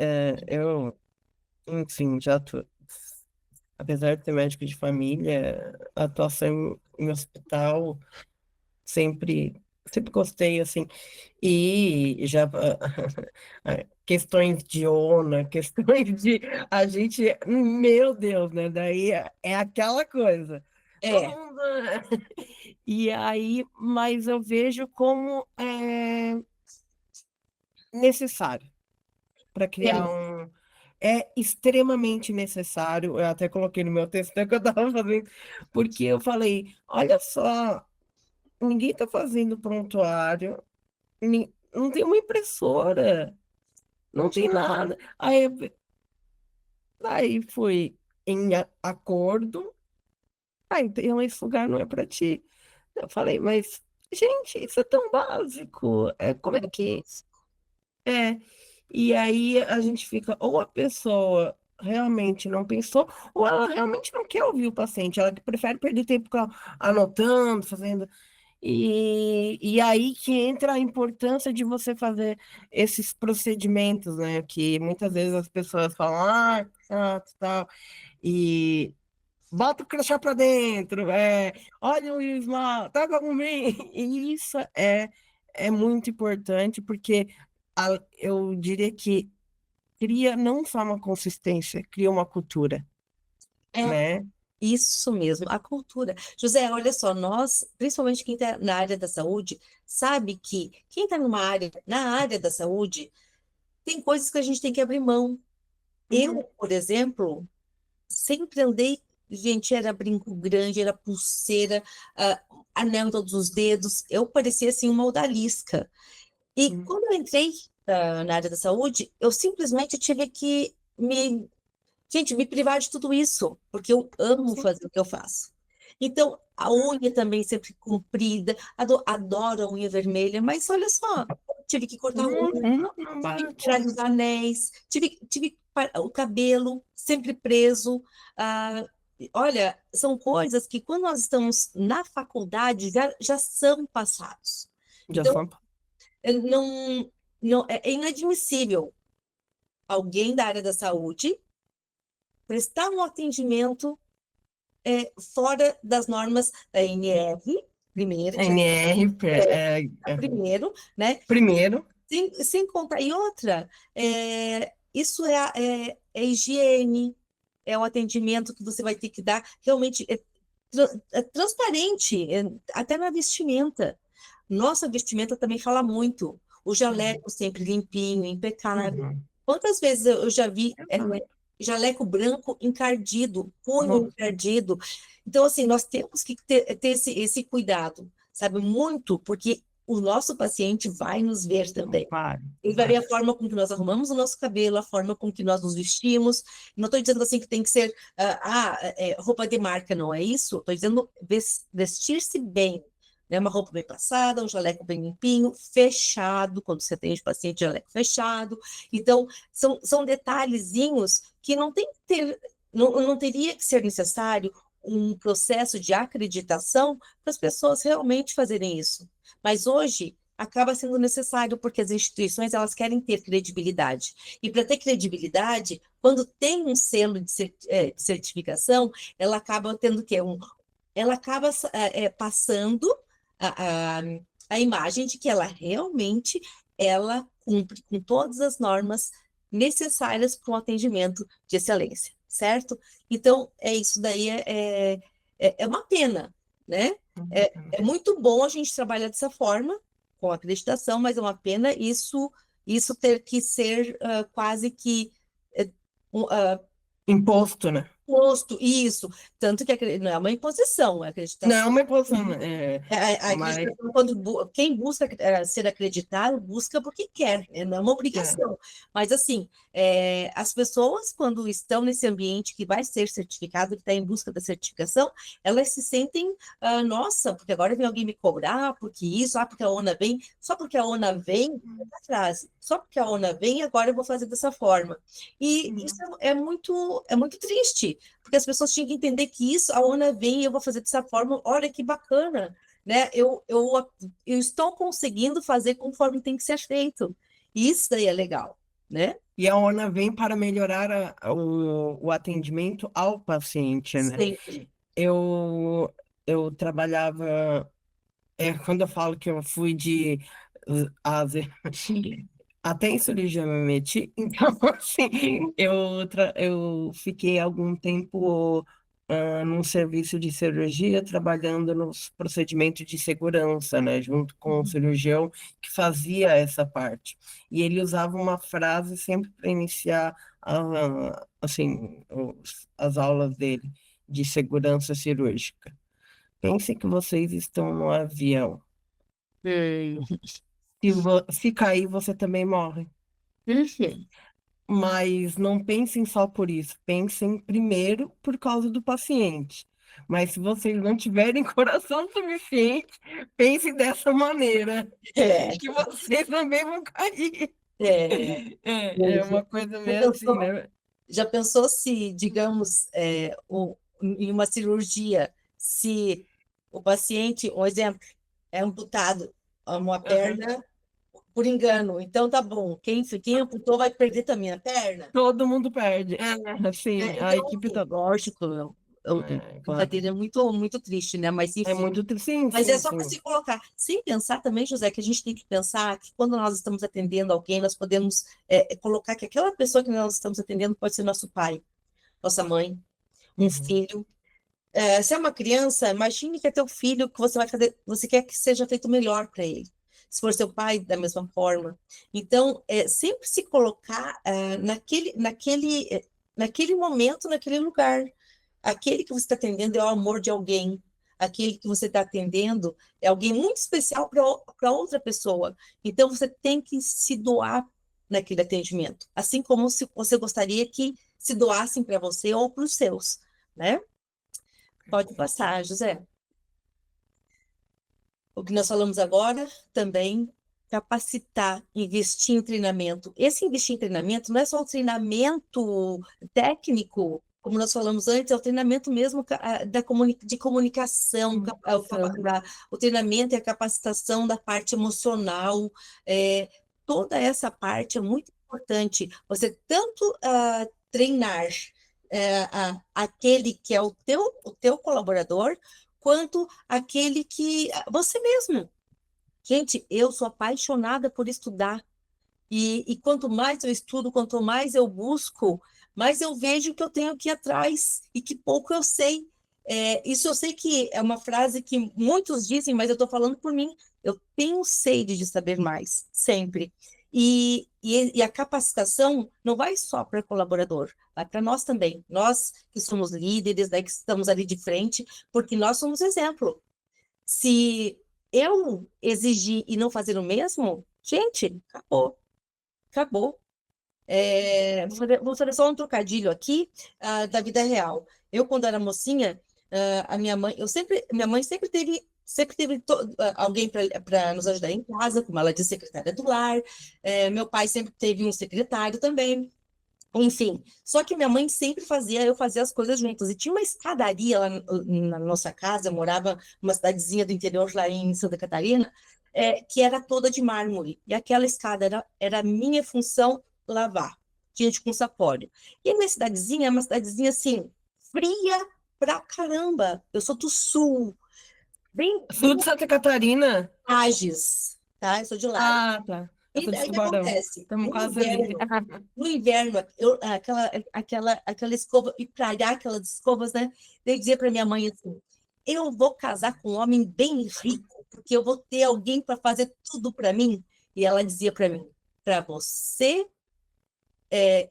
B: Eu, enfim, apesar de ser médico de família, a atuação em hospital sempre gostei, assim. E já questões de ONA, questões de a gente, meu Deus, né? Daí é aquela coisa. Todo
A: É,
B: mundo. E aí, mas eu vejo como é necessário para criar
A: é,
B: um. É extremamente necessário. Eu até coloquei no meu texto que eu estava fazendo, porque eu falei: olha só, ninguém está fazendo prontuário, não tem uma impressora, não tem nada. Aí foi em acordo. Então esse lugar não é para ti. Eu falei, mas, gente, isso é tão básico. Como é que é? E aí a gente fica, ou a pessoa realmente não pensou, ou ela realmente não quer ouvir o paciente, ela prefere perder tempo anotando, fazendo. E aí que entra a importância de você fazer esses procedimentos, né? Que muitas vezes as pessoas falam, tal, e bota o crachá para dentro, olha o esmalte, tá com mim. E isso é muito importante, porque eu diria que cria não só uma consistência, cria uma cultura,
A: é
B: né?
A: isso mesmo, a cultura. José, olha só, nós, principalmente quem está na área da saúde, sabe que quem está na área da saúde, tem coisas que a gente tem que abrir mão. Eu,
B: Uhum,
A: por exemplo, sempre andei, gente, era brinco grande, era pulseira, anel em todos os dedos, eu parecia assim uma odalisca. E
B: uhum,
A: quando eu entrei, na área da saúde, eu simplesmente tive que me privar de tudo isso, porque eu amo
B: sim.
A: fazer o que eu faço. Então, a unha também sempre comprida, adoro a unha vermelha, mas olha só, tive que cortar a
B: Não,
A: unha,
B: não
A: tive que
B: bate.
A: tirar os anéis, o cabelo sempre preso. Ah, olha, são coisas que quando nós estamos na faculdade já são passados.
B: Já
A: Então,
B: são.
A: é inadmissível alguém da área da saúde prestar um atendimento fora das normas da NR, primeiro,
B: NR,
A: primeiro, né?
B: primeiro,
A: Sem contar. E outra, isso é higiene, é um atendimento que você vai ter que dar realmente transparente, até na vestimenta. Nossa vestimenta também fala muito. O
B: uhum,
A: jaleco sempre limpinho, impecável.
B: uhum,
A: Quantas vezes eu já vi
B: exato.
A: jaleco branco encardido, punho
B: Nossa,
A: encardido. Então, assim, nós temos que ter esse cuidado, sabe? Muito, porque o nosso paciente vai nos ver
B: não,
A: também.
B: para,
A: Ele vai ver
B: para.
A: a forma com que nós arrumamos o nosso cabelo, a forma com que nós nos vestimos. Não estou dizendo assim que tem que ser roupa de marca, não é isso. Estou dizendo vestir-se bem, né? Uma roupa bem passada, um jaleco bem limpinho, fechado, quando você atende paciente, jaleco fechado. Então, são detalhezinhos que não tem que ter, não teria que ser necessário um processo de acreditação para as pessoas realmente fazerem isso. Mas hoje acaba sendo necessário, porque as instituições elas querem ter credibilidade. E para ter credibilidade, quando tem um selo de certificação, ela acaba tendo que ela acaba passando a, a, a imagem de que ela realmente ela cumpre com todas as normas necessárias para um atendimento de excelência, certo? Então, isso daí é uma pena, né? É muito bom a gente trabalhar dessa forma, com acreditação, mas é uma pena isso ter que ser quase que é, um,
B: Imposto, né?
A: posto, isso. Tanto que não é uma imposição, é
B: Não é
A: acreditação.
B: uma imposição, né?
A: A
B: Mas
A: acreditação, quando quem busca ser acreditado, busca porque quer, né? Não é uma
B: é,
A: obrigação. Mas, assim, as pessoas, quando estão nesse ambiente que vai ser certificado, que está em busca da certificação, elas se sentem, nossa, porque agora vem alguém me cobrar, porque isso, porque a ONA vem, só porque a ONA vem, essa frase, só porque a ONA vem, agora eu vou fazer dessa forma. E isso é muito triste, porque as pessoas tinham que entender que isso, a ONA vem e eu vou fazer dessa forma, olha que bacana, né? Eu estou conseguindo fazer conforme tem que ser feito. Isso daí é legal, né?
B: e a ONA vem para melhorar o atendimento ao paciente, né?
A: Sempre.
B: Eu, eu trabalhava, quando eu falo que eu fui de A a Z, até em cirurgia eu me meti, então, assim, eu fiquei algum tempo num serviço de cirurgia, trabalhando nos procedimentos de segurança, né, junto com o cirurgião que fazia essa parte. E ele usava uma frase sempre para iniciar, assim, as aulas dele de segurança cirúrgica. Pense que vocês estão no avião.
A: Hum.
B: Se cair, você também morre.
A: Uhum.
B: Mas não pensem só por isso. Pensem primeiro por causa do paciente. Mas se vocês não tiverem coração suficiente, pensem dessa maneira,
A: É,
B: que vocês também vão cair.
A: é,
B: É uma coisa
A: já
B: meio assim,
A: pensou,
B: né?
A: já pensou se, digamos, em uma cirurgia, se o paciente, um exemplo, é amputado uma
B: Aham.
A: perna por engano, então tá bom, quem amputou vai perder também a perna?
B: Todo mundo perde. Assim, a
A: Então,
B: equipe
A: assim,
B: toda.
A: lógico,
B: Claro.
A: brincadeira é muito, muito triste, né? Mas
B: É
A: enfim.
B: muito triste. Sim,
A: Mas é
B: sim,
A: só para
B: sim.
A: se colocar. Sem pensar também, José, que a gente tem que pensar que quando nós estamos atendendo alguém, nós podemos colocar que aquela pessoa que nós estamos atendendo pode ser nosso pai, nossa mãe, um
B: Uhum.
A: filho. Se é uma criança, imagine que é teu filho que você vai fazer, você quer que seja feito melhor para ele. Se for seu pai, da mesma forma. Então, sempre se colocar naquele momento, naquele lugar. Aquele que você está atendendo é o amor de alguém. Aquele que você está atendendo é alguém muito especial para outra pessoa. Então, você tem que se doar naquele atendimento. Assim como se você gostaria que se doassem para você ou para os seus, né? Pode passar, José. O que nós falamos agora também, capacitar, investir em treinamento. Esse investir em treinamento não é só o treinamento técnico, como nós falamos antes, é o treinamento mesmo de comunicação, o treinamento e a capacitação da parte emocional. Toda essa parte é muito importante. Você tanto treinar aquele que é o teu colaborador, quanto aquele que você mesmo. Gente, eu sou apaixonada por estudar. E quanto mais eu estudo, quanto mais eu busco, mais eu vejo que eu tenho que ir atrás e que pouco eu sei. Isso eu sei que é uma frase que muitos dizem, mas eu estou falando por mim. Eu tenho sede de saber mais, sempre. E a capacitação não vai só para o colaborador, vai para nós também. Nós que somos líderes, né, que estamos ali de frente, porque nós somos exemplo. Se eu exigir e não fazer o mesmo, gente, acabou, acabou. Vou fazer só um trocadilho aqui, da vida real. Eu, quando era mocinha, a minha mãe sempre teve alguém para nos ajudar em casa, como ela disse, secretária do lar. Meu pai sempre teve um secretário também. Enfim, só que minha mãe sempre fazia eu fazer as coisas juntas. E tinha uma escadaria lá na nossa casa, eu morava numa cidadezinha do interior lá em Santa Catarina, que era toda de mármore. E aquela escada era a minha função lavar, gente com sapólio. E a minha cidadezinha é uma cidadezinha assim, fria pra caramba. Eu sou do sul, bem
B: Sul de Santa Catarina?
A: Lages, tá? Eu sou de Lages.
B: Ah, tá. Eu
A: E
B: sou de
A: daí o que
B: Tubarão.
A: acontece?
B: Estamos quase ali.
A: No inverno, aquela escova, e pragar aquelas escovas, né? Eu dizia para minha mãe assim: eu vou casar com um homem bem rico, porque eu vou ter alguém para fazer tudo para mim. E ela dizia para mim: para você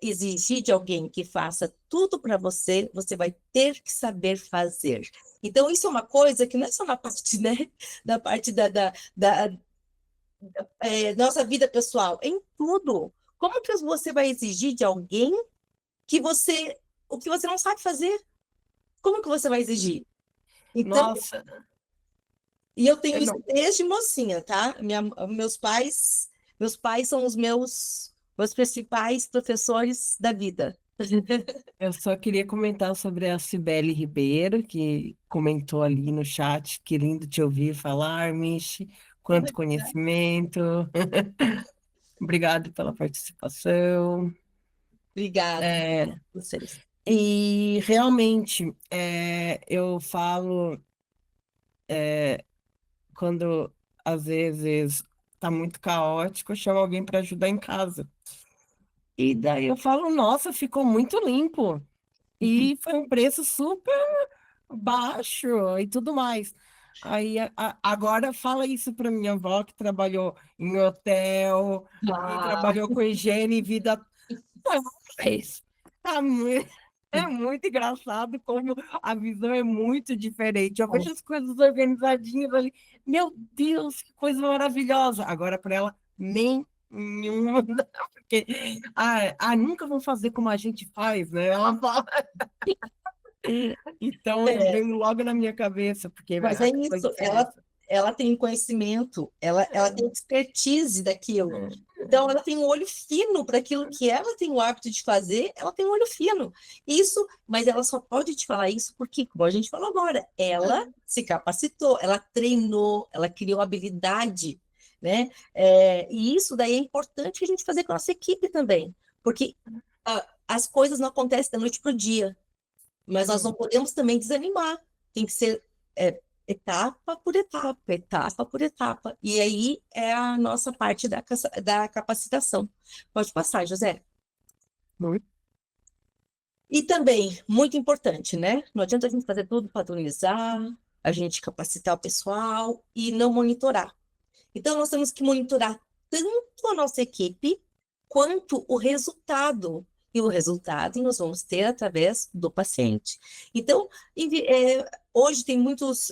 A: exigir de alguém que faça tudo para você, você vai ter que saber fazer. Então, isso é uma coisa que não é só na parte, né, da parte da nossa vida pessoal, em tudo. Como que você vai exigir de alguém que você o que você não sabe fazer? Como que você vai exigir? Então,
B: Nossa,
A: e eu tenho
B: eu
A: isso
B: não.
A: desde mocinha, tá? Meus pais são os meus principais professores da vida.
B: Eu só queria comentar sobre a Cibele Ribeiro, que comentou ali no chat. Que lindo te ouvir falar, Michi. Quanto conhecimento. Obrigado pela participação.
A: Obrigada,
B: É,
A: vocês.
B: e realmente, eu falo quando às vezes está muito caótico, eu chamo alguém para ajudar em casa. E daí eu falo, nossa, ficou muito limpo. E foi um preço super baixo e tudo mais. Aí agora fala isso para minha avó que trabalhou em hotel e
A: Ah,
B: trabalhou com higiene e vida. Mas é muito engraçado como a visão é muito diferente. Eu vejo as coisas organizadinhas ali. Meu Deus, que coisa maravilhosa! Agora para ela, nem nenhuma, porque nunca vão fazer como a gente faz, né? Ela fala. Então
A: é,
B: vem logo na minha cabeça, porque
A: mas é
B: a
A: isso,
B: diferença.
A: ela tem conhecimento, ela tem expertise daquilo. Então, ela tem um olho fino para aquilo que ela tem o hábito de fazer, ela tem um olho fino. Isso, mas ela só pode te falar isso porque, como a gente falou agora, ela se capacitou, ela treinou, ela criou habilidade, né? E isso daí é importante a gente fazer com a nossa equipe também, porque as coisas não acontecem da noite para o dia. Mas nós não podemos também desanimar. Tem que ser etapa por etapa, etapa por etapa. E aí é a nossa parte da capacitação. Pode passar, José.
B: Muito.
A: E também, muito importante, né? Não adianta a gente fazer tudo padronizar, a gente capacitar o pessoal e não monitorar. Então, nós temos que monitorar tanto a nossa equipe quanto o resultado. E o resultado nós vamos ter através do paciente. Então, hoje tem muitas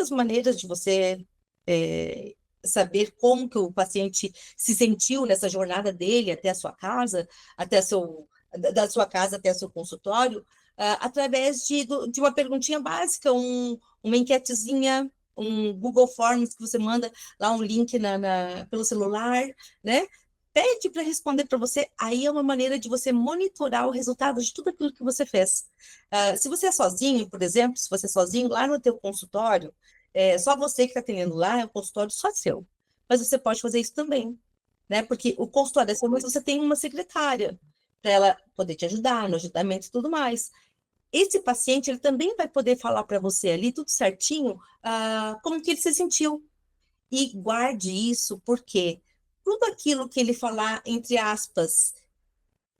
A: maneiras de você saber como que o paciente se sentiu nessa jornada dele até a sua casa, da sua casa até o seu consultório, através de uma perguntinha básica, uma enquetezinha, um Google Forms que você manda lá um link pelo celular, né? Pede para responder para você, aí é uma maneira de você monitorar o resultado de tudo aquilo que você fez. Se você é sozinho, por exemplo, se você é sozinho lá no teu consultório, só você que está atendendo lá, é um consultório só seu. Mas você pode fazer isso também, né? Porque o consultório é seu, mas você tem uma secretária para ela poder te ajudar no agendamento e tudo mais. Esse paciente, ele também vai poder falar para você ali, tudo certinho, como que ele se sentiu. E guarde isso, porque tudo aquilo que ele falar, entre aspas,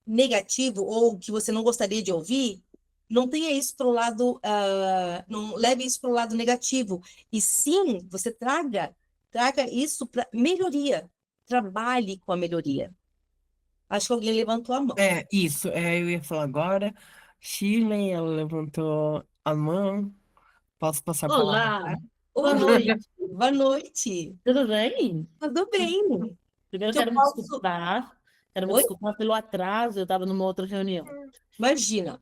A: negativo ou que você não gostaria de ouvir, não tenha isso para o lado, não leve isso para o lado negativo. E sim, você traga isso para melhoria. Trabalhe com a melhoria. Acho que alguém levantou a mão.
B: Isso, eu ia falar agora. Shirley, ela levantou a mão. Posso passar a palavra
C: Olá,
B: para
C: boa
B: ela?
C: noite,
A: Boa noite.
C: tudo bem?
A: Tudo bem?
C: Primeiro
A: Que eu
C: quero me
A: posso.
C: desculpar, quero me
A: Oi?
C: desculpar pelo atraso, eu estava numa outra reunião.
A: Imagina.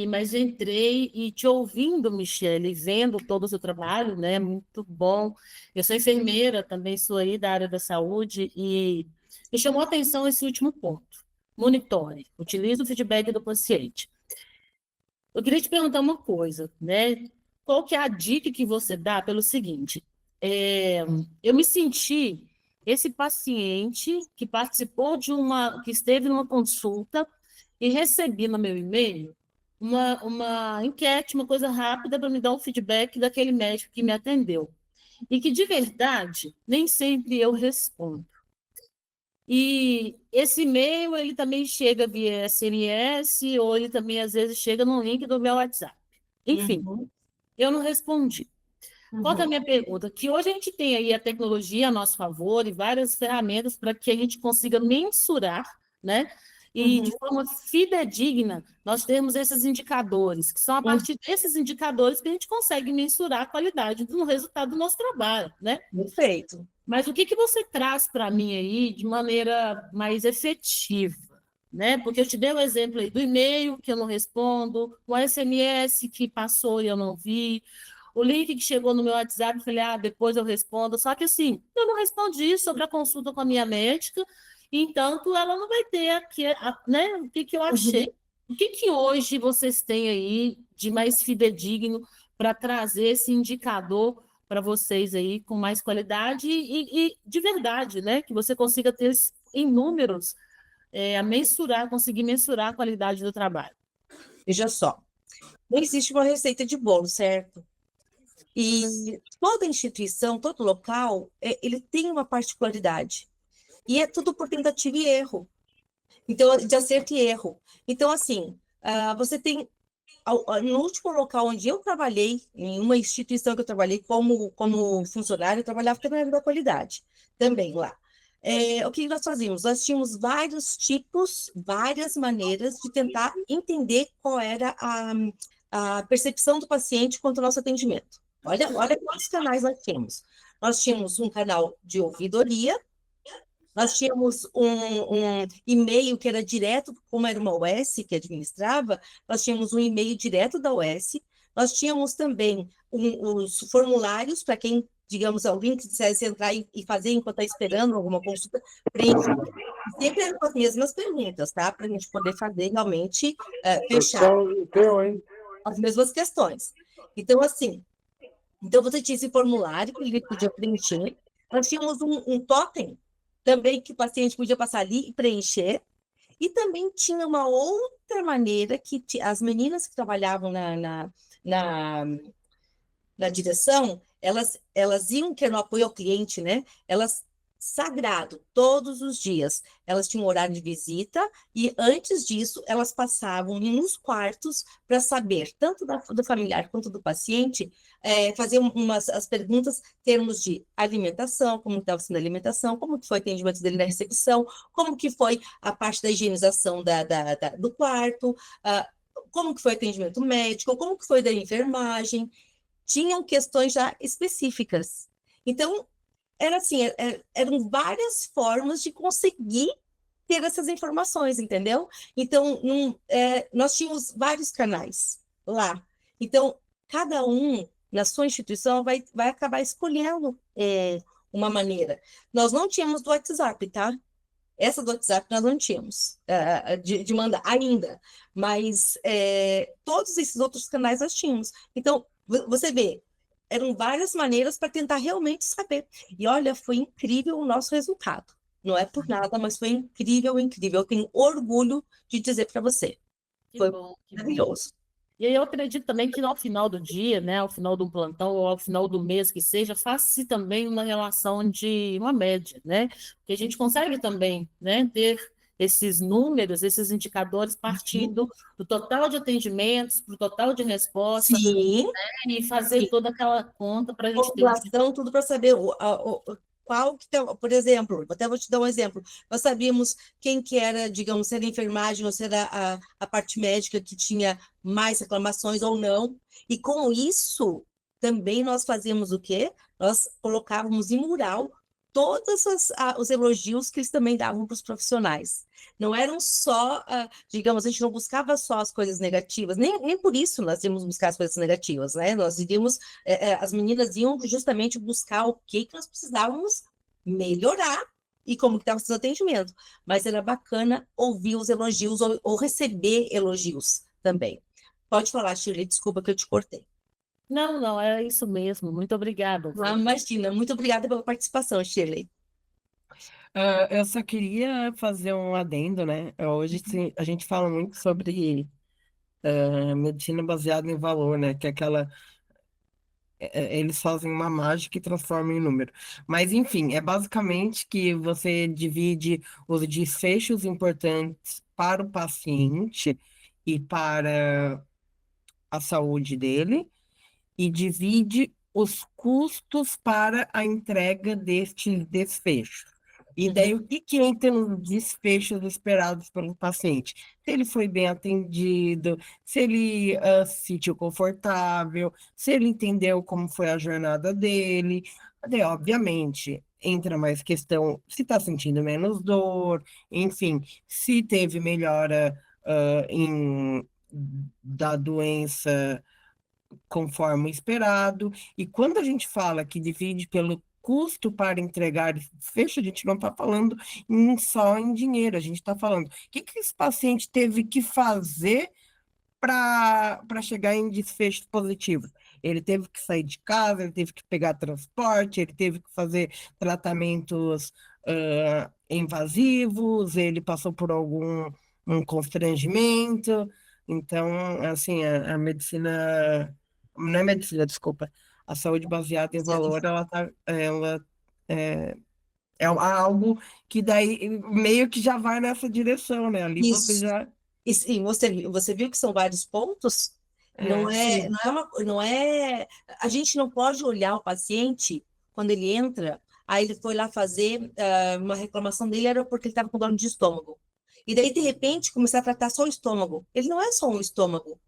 C: Mas eu entrei e te ouvindo, Michele, vendo todo o seu trabalho, né? Muito bom. Eu sou enfermeira, também sou aí da área da saúde e me chamou a atenção esse último ponto. monitore, utilize o feedback do paciente. Eu queria te perguntar uma coisa, né? Qual que é a dica que você dá pelo seguinte? Eu me senti esse paciente que participou que esteve numa consulta e recebi no meu e-mail uma enquete, uma coisa rápida para me dar um feedback daquele médico que me atendeu. E que, de verdade, nem sempre eu respondo. E esse e-mail, ele também chega via SMS, ou ele também, às vezes, chega no link do meu WhatsApp. Enfim,
A: Uhum,
C: eu não respondi. Qual que é a
A: uhum,
C: minha pergunta? Que hoje a gente tem aí a tecnologia a nosso favor e várias ferramentas para que a gente consiga mensurar, né? E de
A: uhum,
C: forma fidedigna, nós temos esses indicadores, que são a
A: uhum.
C: partir desses indicadores que a gente consegue mensurar a qualidade do resultado do nosso trabalho, né?
A: Perfeito.
C: Mas o que você traz para mim aí de maneira mais efetiva, né? Porque eu te dei o exemplo aí do e-mail que eu não respondo, o SMS que passou e eu não vi, o link que chegou no meu WhatsApp, eu falei, depois eu respondo. Só que assim, eu não respondi sobre a consulta com a minha médica, entanto ela não vai ter aqui, né? O que eu
A: Uhum.
C: achei. O que hoje vocês têm aí de mais fidedigno para trazer esse indicador para vocês aí com mais qualidade e de verdade, né? Que você consiga ter em números, conseguir mensurar a qualidade do trabalho.
A: Veja só, não existe uma receita de bolo, certo? E toda instituição, todo local, ele tem uma particularidade. E é tudo por tentativa e erro. Então, de acerto e erro. Então, assim, você tem. No último local onde eu trabalhei, em uma instituição que eu trabalhei como funcionário, eu trabalhava também na qualidade, também lá. O que nós fazíamos? Nós tínhamos vários tipos, várias maneiras de tentar entender qual era a percepção do paciente quanto ao nosso atendimento. Olha quantos canais nós tínhamos. Nós tínhamos um canal de ouvidoria, nós tínhamos um e-mail que era direto, como era uma OS que administrava, nós tínhamos um e-mail direto da OS, nós tínhamos também os formulários para quem, digamos, alguém que quisesse entrar e fazer enquanto está esperando alguma consulta, preencher. Sempre eram as mesmas perguntas, tá? Para a gente poder fazer realmente fechar as mesmas questões. Então, assim, você tinha esse formulário que ele podia preencher. Nós tínhamos um totem também que o paciente podia passar ali e preencher. E também tinha uma outra maneira que as meninas que trabalhavam na, na direção, elas iam, que era no apoio ao cliente, né? Elas, sagrado, todos os dias. Elas tinham um horário de visita e, antes disso, elas passavam nos quartos para saber, tanto do familiar quanto do paciente, fazer as perguntas em termos de alimentação, como estava sendo a alimentação, como que foi o atendimento dele na recepção, como que foi a parte da higienização do quarto, como que foi o atendimento médico, como que foi da enfermagem, tinham questões já específicas. Então, era assim, eram várias formas de conseguir ter essas informações, entendeu? Então, nós tínhamos vários canais lá. Então, cada um, na sua instituição, vai acabar escolhendo uma maneira. Nós não tínhamos do WhatsApp, tá? Essa do WhatsApp nós não tínhamos de mandar ainda, mas todos esses outros canais nós tínhamos. Então, você vê, eram várias maneiras para tentar realmente saber. E olha, foi incrível o nosso resultado. Não é por nada, mas foi incrível, incrível. Eu tenho orgulho de dizer para você.
C: Que
A: Foi
C: bom, que bom.
A: maravilhoso.
C: E aí eu acredito também que ao final do dia, né, ao final do plantão ou ao final do mês que seja, faça-se também uma relação de uma média, né? Que a gente consegue também, né, ter esses números, esses indicadores partindo do total de atendimentos, do total de respostas,
A: Sim,
C: né, e fazer toda aquela conta para a gente ter.
A: população, tudo para saber qual que tem, por exemplo, até vou te dar um exemplo. Nós sabíamos quem que era, digamos, se era a enfermagem ou se era a parte médica que tinha mais reclamações ou não. E com isso, também nós fazíamos o quê? Nós colocávamos em mural todos os elogios que eles também davam para os profissionais. Não eram só, digamos, a gente não buscava só as coisas negativas, nem por isso nós íamos buscar as coisas negativas, né? Nós iríamos, as meninas iam justamente buscar o que nós precisávamos melhorar e como que estava o seu atendimento. Mas era bacana ouvir os elogios ou receber elogios também. Pode falar, Shirley, desculpa que eu te cortei.
C: Não, não, é isso mesmo. Muito obrigada.
A: Ah, imagina, muito obrigada pela participação, Shirley.
B: Eu só queria fazer um adendo, né? Hoje a gente fala muito sobre medicina baseada em valor, né? Que é aquela. Eles fazem uma mágica e transformam em número. Mas, enfim, é basicamente que você divide os desfechos importantes para o paciente e para a saúde dele e divide os custos para a entrega destes desfechos. E daí,
A: Uhum.
B: o que que entra nos desfechos esperados pelo paciente? Se ele foi bem atendido, se ele se sentiu confortável, se ele entendeu como foi a jornada dele. Daí, obviamente, entra mais questão se está sentindo menos dor, enfim, se teve melhora da doença conforme o esperado. E quando a gente fala que divide pelo custo para entregar esse desfecho, a gente não está falando só em dinheiro, a gente está falando o que que esse paciente teve que fazer para chegar em desfechos positivos. Ele teve que sair de casa, ele teve que pegar transporte, ele teve que fazer tratamentos invasivos, ele passou por algum um constrangimento. Então, assim, a medicina, não é medicina, desculpa, a saúde baseada em valor, ela é, é algo que daí meio que já vai nessa direção, né? Ali você
A: Isso.
B: já,
A: E sim, você viu que são vários pontos?
B: sim.
A: Não é, a gente não pode olhar o paciente quando ele entra, aí ele foi lá fazer uma reclamação dele era porque ele estava com dor de estômago. E daí, de repente, começar a tratar só o estômago. Ele não é só um estômago. O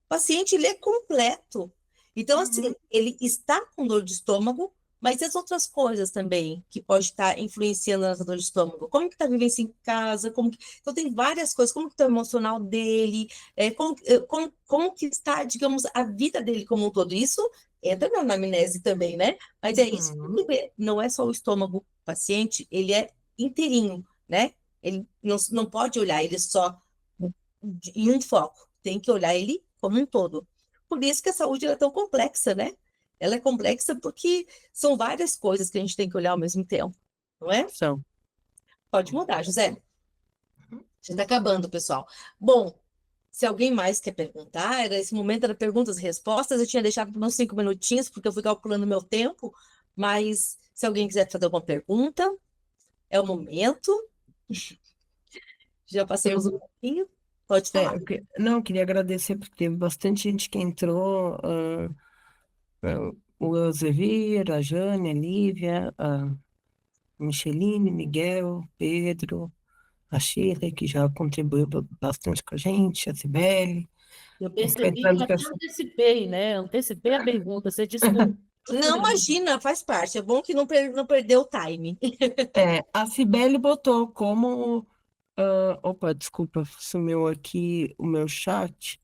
A: paciente, ele é completo. Então, assim,
B: Uhum.
A: ele está com dor de estômago, mas e as outras coisas também que pode estar influenciando nessa dor de estômago? Como que está a vivência em casa? Então, tem várias coisas. Como que está o emocional dele? Como que está, digamos, a vida dele como um todo? Isso entra na anamnese também, né? Mas é isso que tem
B: Uhum.
A: que ver. Não é só o estômago. O paciente, ele é inteirinho, né? Ele não pode olhar ele só em um foco, tem que olhar ele como um todo. Por isso que a saúde ela é tão complexa, né? Ela é complexa porque são várias coisas que a gente tem que olhar ao mesmo tempo, não é?
B: São.
A: Pode mudar, José. Já está acabando, pessoal. Bom, se alguém mais quer perguntar, esse momento era perguntas e respostas. Eu tinha deixado por uns 5 minutinhos, porque eu fui calculando meu tempo, mas se alguém quiser fazer alguma pergunta, é o momento. Já passamos um
B: Eu,
A: pouquinho. Pode falar.
B: não, eu queria agradecer porque teve bastante gente que entrou, o Zevir, a Jane, a Lívia, a Micheline, Miguel, Pedro, a Sheila, que já contribuiu bastante com a gente, a Cibele,
C: Eu percebi que
B: pensando
C: eu
B: que
C: até antecipei, né? Antecipei a pergunta, você desculpa.
A: Não, imagina, faz parte. É bom que não perdeu o time.
B: a Cibele botou como, opa, desculpa, sumiu aqui o meu chat.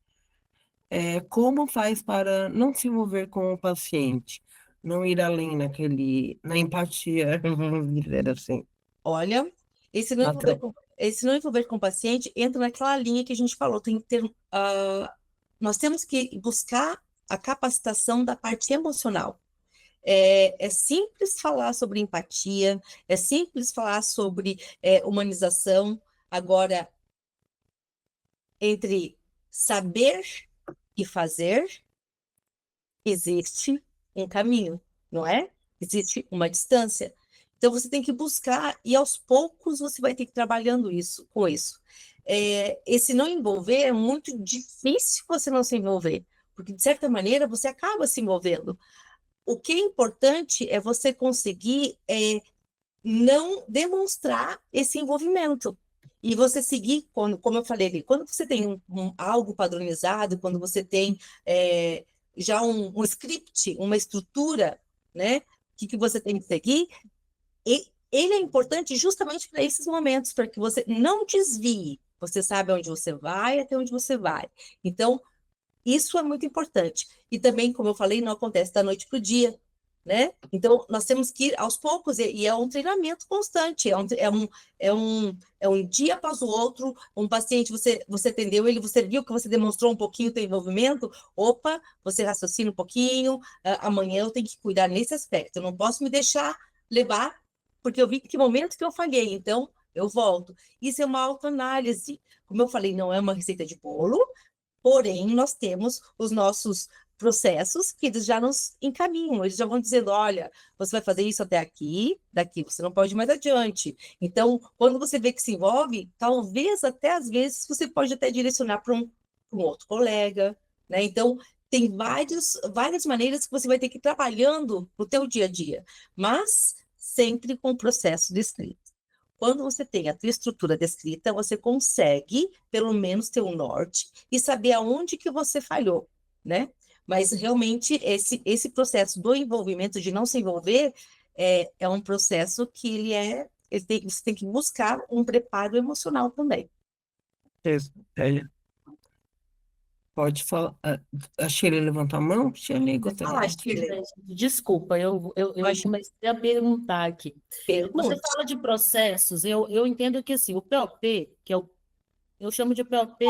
B: Como faz para não se envolver com o paciente, não ir além na empatia, vamos dizer assim,
A: Olha,
B: na troca.
A: esse não envolver com o paciente entra naquela linha que a gente falou. Tem que ter, nós temos que buscar a capacitação da parte emocional. É simples falar sobre empatia, é simples falar sobre humanização. Agora, entre saber e fazer, existe um caminho, não é? Existe uma distância. Então você tem que buscar e aos poucos você vai ter que ir trabalhando isso com isso. Esse não envolver é muito difícil você não se envolver, porque de certa maneira você acaba se envolvendo. O que é importante é você conseguir não demonstrar esse envolvimento. E você seguir, como eu falei ali, quando você tem algo padronizado, quando você tem já um script, uma estrutura, né? O que você tem que seguir, ele é importante justamente para esses momentos, para que você não desvie. Você sabe onde você vai, até onde você vai. Então, isso é muito importante. E também, como eu falei, não acontece da noite para o dia. né? Então, nós temos que ir aos poucos, e é um treinamento constante, é um dia após o outro, um paciente, você atendeu ele, você viu que você demonstrou um pouquinho do envolvimento, opa, você raciocina um pouquinho, amanhã eu tenho que cuidar nesse aspecto, eu não posso me deixar levar, porque eu vi que momento que eu falhei, então eu volto. Isso é uma autoanálise, como eu falei, não é uma receita de bolo, porém, nós temos os nossos processos que eles já nos encaminham, eles já vão dizendo, olha, você vai fazer isso até aqui, daqui você não pode ir mais adiante. Então, quando você vê que se envolve, talvez até às vezes você pode até direcionar para um outro colega, né? Então, tem várias maneiras que você vai ter que ir trabalhando no teu dia a dia, mas sempre com o processo descrito. Quando você tem a tua estrutura descrita, você consegue, pelo menos, ter um norte e saber aonde que você falhou, né? Mas, realmente, esse processo do envolvimento, de não se envolver, é um processo que você tem que buscar um preparo emocional também.
B: É, pode falar. A Shirley levantou a mão? Shirley,
A: Pode
B: gostaria
A: falar,
B: de...
A: Shirley.
C: Desculpa, eu
A: Pode
C: comecei a perguntar aqui. Você
A: pergunte.
C: fala de processos, eu entendo que assim, o POP, que eu chamo de POP,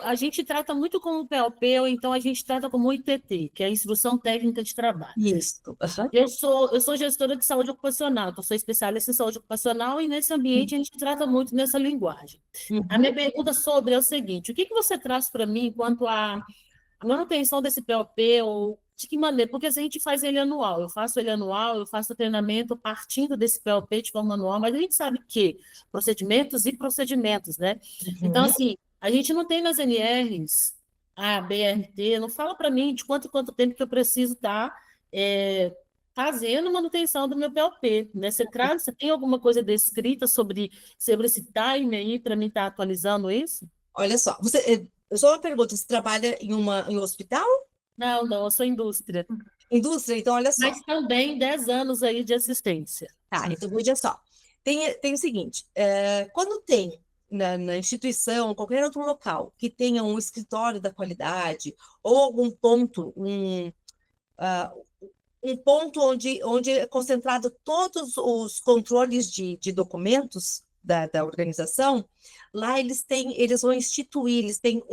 C: a gente trata muito como POP, ou então a gente trata como ITT, que é a Instrução Técnica de Trabalho.
A: Isso. Uhum.
C: Eu sou gestora de saúde ocupacional, então sou especialista em saúde ocupacional, e nesse ambiente a gente trata muito nessa linguagem. A minha pergunta sobre é o seguinte: o que você traz para mim quanto à manutenção desse POP, ou de que maneira? Porque se a gente faz ele anual, eu faço ele anual, eu faço treinamento partindo desse POP de forma anual, mas a gente sabe que procedimentos e procedimentos, né? Então, assim, a gente não tem nas NRs, a BRT, não fala para mim de quanto em quanto tempo que eu preciso estar fazendo manutenção do meu POP, né? Você tem alguma coisa descrita sobre esse time aí para mim estar atualizando isso?
A: Olha só, só uma pergunta, você trabalha em um hospital?
C: Não, não, eu sou indústria.
A: Indústria? Então, olha só.
C: Mas também 10 anos aí de assistência.
A: Tá, então veja só. Tem o seguinte, quando tem na instituição, qualquer outro local, que tenha um escritório da qualidade, ou algum ponto, um ponto onde é concentrado todos os controles de documentos da organização, lá eles vão instituir, eles têm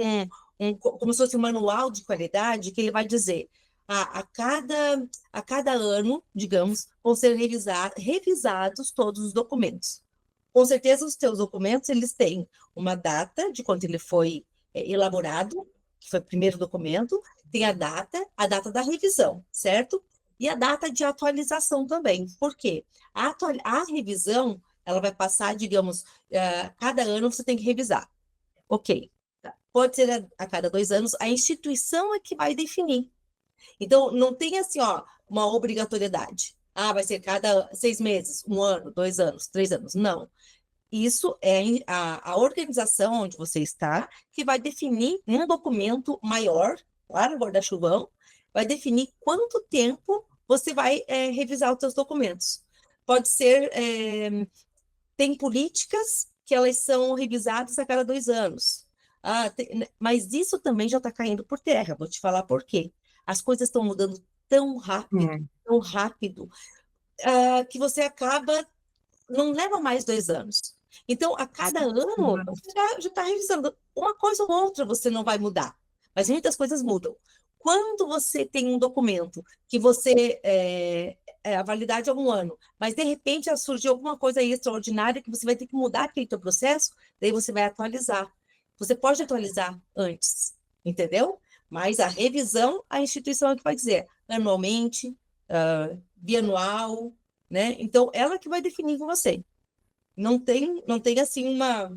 A: como se fosse um manual de qualidade, que ele vai dizer, a cada ano, digamos, vão ser revisados todos os documentos. Com certeza, os teus documentos, eles têm uma data de quando ele foi elaborado, que foi o primeiro documento, tem a data da revisão, certo? E a data de atualização também. Por quê? A revisão, ela vai passar, digamos, cada ano você tem que revisar. Ok. Pode ser a cada 2 anos, a instituição é que vai definir. Então, não tem assim, ó, uma obrigatoriedade. Vai ser cada 6 meses, 1 ano, 2 anos, 3 anos. Não. Isso é a organização onde você está que vai definir um documento maior, lá no guarda-chuvão, vai definir quanto tempo você vai revisar os seus documentos. Pode ser, tem políticas que elas são revisadas a cada 2 anos. Mas isso também já está caindo por terra, vou te falar por quê. As coisas estão mudando tão rápido, que você acaba, não leva mais 2 anos. Então, a cada ano, você já está revisando. Uma coisa ou outra você não vai mudar, mas muitas coisas mudam. Quando você tem um documento que a validade é 1 ano, mas de repente surgiu alguma coisa extraordinária que você vai ter que mudar aquele teu processo, daí você vai atualizar. Você pode atualizar antes, entendeu? Mas a revisão, a instituição é que vai dizer anualmente, bianual, né? Então, ela que vai definir com você. Não tem assim a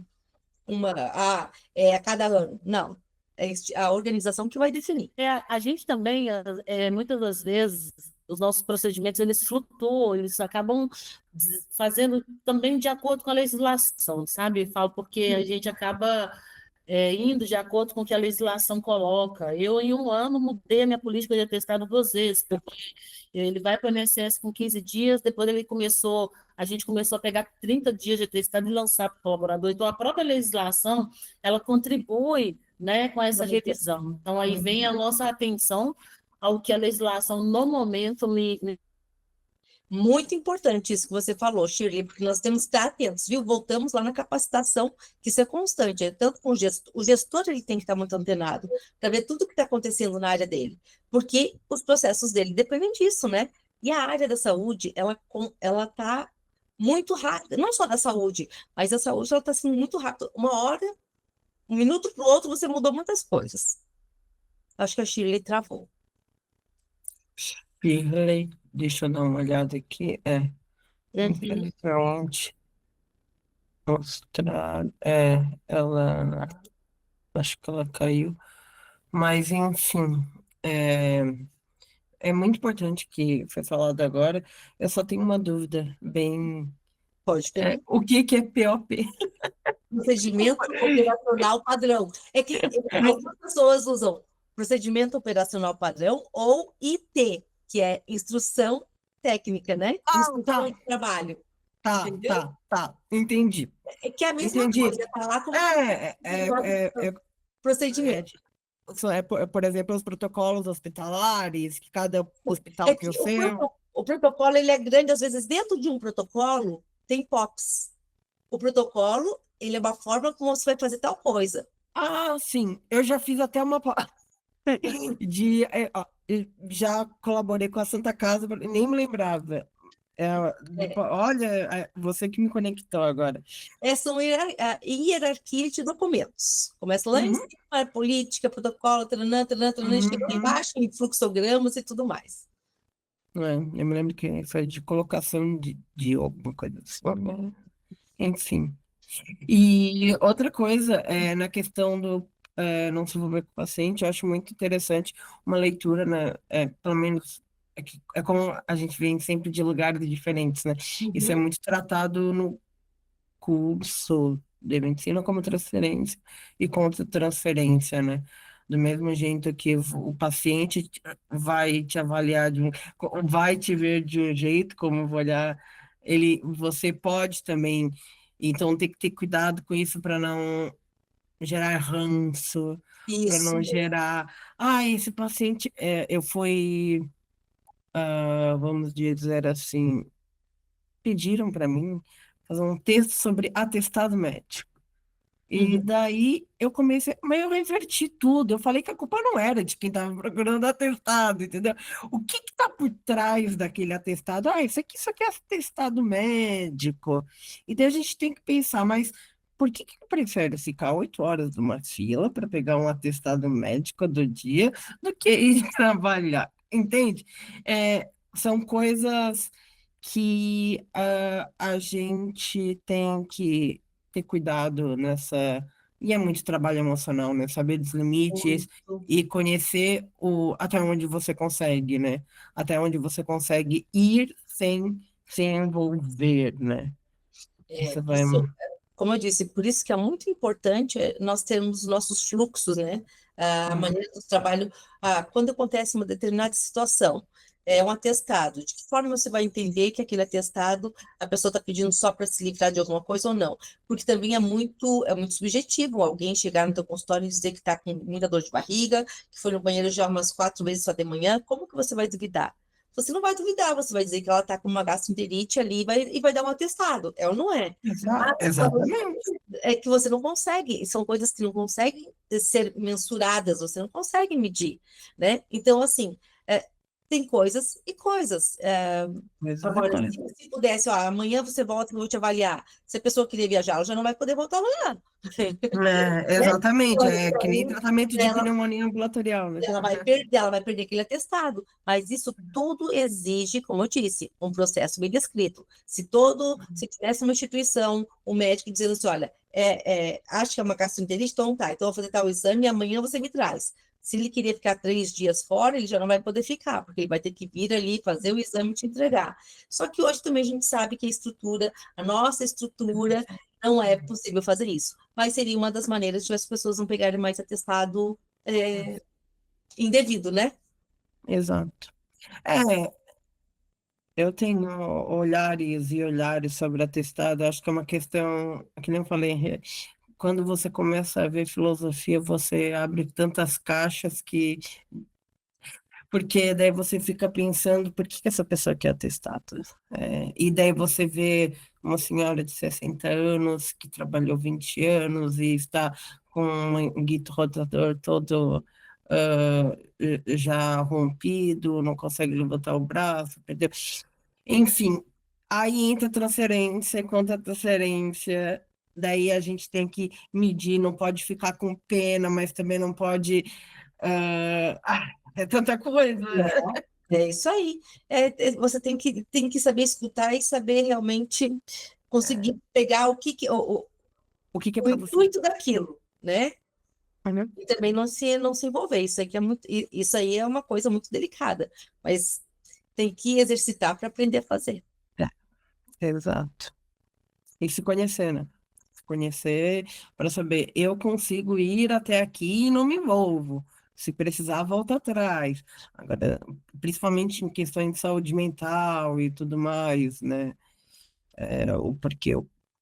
A: cada ano. Não. É a organização que vai definir.
C: A gente também, muitas das vezes, os nossos procedimentos, eles flutuam, eles acabam fazendo também de acordo com a legislação, sabe? Falo porque a gente acaba indo de acordo com o que a legislação coloca. Eu, em 1 ano, mudei a minha política de atestado 2 vezes, porque ele vai para o INSS com 15 dias, depois a gente começou a pegar 30 dias de atestado e lançar para o colaborador. Então, a própria legislação, ela contribui, né, com essa revisão. Então, aí vem a nossa atenção ao que a legislação no momento me...
A: Muito importante isso que você falou, Shirley, porque nós temos que estar atentos, viu? Voltamos lá na capacitação, que isso é constante, é tanto com o gestor ele tem que estar muito antenado para ver tudo o que está acontecendo na área dele, porque os processos dele dependem disso, né? E a área da saúde, ela está muito rápida, não só da saúde, mas a saúde ela está sendo muito rápida. Uma hora, um minuto para o outro, você mudou muitas coisas. Acho que a Shirley travou.
B: Shirley, deixa eu dar uma olhada aqui.
A: Uhum.
B: Infelizmente, mostrar. Ela. Acho que ela caiu. Mas, enfim. É, é muito importante que foi falado agora. Eu só tenho uma dúvida bem.
A: Pode perguntar.
B: O que que é POP?
A: Procedimento operacional padrão. É que algumas pessoas usam procedimento operacional padrão ou IT, que é instrução técnica, né?
B: Ah,
A: Instrução
B: tá,
A: de trabalho,
B: tá,
A: entendeu?
B: tá, tá. Entendi.
A: É que é a mesma
B: Entendi.
A: coisa, tá lá como
B: É, é, é, é, é,
A: procedimento.
B: por exemplo, os protocolos hospitalares, que cada
A: É
B: hospital tem o
A: que
B: seu.
A: o protocolo ele é grande, às vezes dentro de um protocolo tem POPs. O protocolo ele é uma forma como você vai fazer tal coisa.
B: Ah, sim, eu já fiz até uma. Já colaborei com a Santa Casa, nem me lembrava. Olha, você que me conectou agora.
A: Essa é a hierarquia de documentos. Começa lá em
B: Uhum,
A: cima, política, protocolo, taranã, taranã, taranã,
B: uhum,
A: chega lá
B: uhum.
A: embaixo em fluxogramas e tudo mais.
B: Eu me lembro que foi de colocação de alguma coisa assim. Enfim. E outra coisa, na questão do não se envolver com o paciente, eu acho muito interessante uma leitura, né? Pelo menos é como a gente vem sempre de lugares diferentes, né? Isso é
A: Uhum.
B: muito tratado no curso de medicina como transferência e contra transferência, né? Do mesmo jeito que o paciente vai te avaliar vai te ver de um jeito como vou olhar, você pode também, então tem que ter cuidado com isso para não gerar ranço, para
A: Isso.
B: não gerar, esse paciente, eu fui, vamos dizer assim, pediram para mim fazer um texto sobre atestado médico. E
A: Uhum.
B: daí eu comecei, mas eu reverti tudo. Eu falei que a culpa não era de quem estava procurando atestado, entendeu? O que está por trás daquele atestado? Isso aqui é atestado médico. E daí a gente tem que pensar, mas por que eu prefiro ficar 8 horas numa fila para pegar um atestado médico do dia do que ir trabalhar? Entende? São coisas que a gente tem que ter cuidado nessa. E é muito trabalho emocional, né? Saber dos limites
A: Muito.
B: e conhecer até onde você consegue, né? Até onde você consegue ir sem se envolver, né? Você vai.
A: Isso, como eu disse, por isso que é muito importante nós termos nossos fluxos, né? A
B: Uhum,
A: maneira do trabalho, quando acontece uma determinada situação, é um atestado. De que forma você vai entender que aquele atestado a pessoa está pedindo só para se livrar de alguma coisa ou não? Porque também é muito subjetivo alguém chegar no teu consultório e dizer que está com muita dor de barriga, que foi no banheiro já umas 4 vezes só de manhã. Como que você vai duvidar? Você não vai duvidar, você vai dizer que ela está com uma gastroenterite ali e vai dar um atestado. É ou não é?
B: exatamente.
A: É que você não consegue, são coisas que não conseguem ser mensuradas, você não consegue medir, né? Então, assim, tem coisas e coisas.
B: Coisas e
A: Agora,
B: coisas.
A: se pudesse, ó, amanhã você volta e eu vou te avaliar. Se a pessoa querer viajar, ela já não vai poder voltar amanhã. Né?
B: Exatamente,
A: Então,
B: é que nem tratamento de
A: ela,
B: pneumonia ambulatorial, né?
A: ela vai perder aquele atestado. Mas isso tudo exige, como eu disse, um processo bem descrito. Se tivesse uma instituição, um médico dizendo assim, olha, acho que é uma gastroenterite, então tá, então eu vou fazer tal exame e amanhã você me traz. Se ele queria ficar 3 dias fora, ele já não vai poder ficar, porque ele vai ter que vir ali, fazer o exame e te entregar. Só que hoje também a gente sabe que a nossa estrutura, não é possível fazer isso. Mas seria uma das maneiras de as pessoas não pegarem mais atestado indevido, né?
B: Exato. É, eu tenho olhares e olhares sobre atestado, acho que é uma questão, que nem eu falei, quando você começa a ver filosofia, você abre tantas caixas que Porque daí você fica pensando, por que que essa pessoa quer ter status? E daí você vê uma senhora de 60 anos que trabalhou 20 anos e está com um guito rotador todo já rompido, não consegue levantar o braço, perdeu. Enfim, aí entra transferência, contra transferência, daí a gente tem que medir, não pode ficar com pena, mas também não pode. É tanta coisa.
A: É isso aí. Você tem que saber escutar e saber realmente conseguir pegar
B: O que que é
A: o
B: para você?
A: intuito daquilo, né?
B: Olha,
A: E também não se envolver. Isso aí, isso aí é uma coisa muito delicada, mas tem que exercitar para aprender a fazer.
B: exato. Tem que se conhecer, né? Se conhecer para saber, eu consigo ir até aqui e não me envolvo. Se precisar, volta atrás. Agora, principalmente em questões de saúde mental e tudo mais, né? O porquê,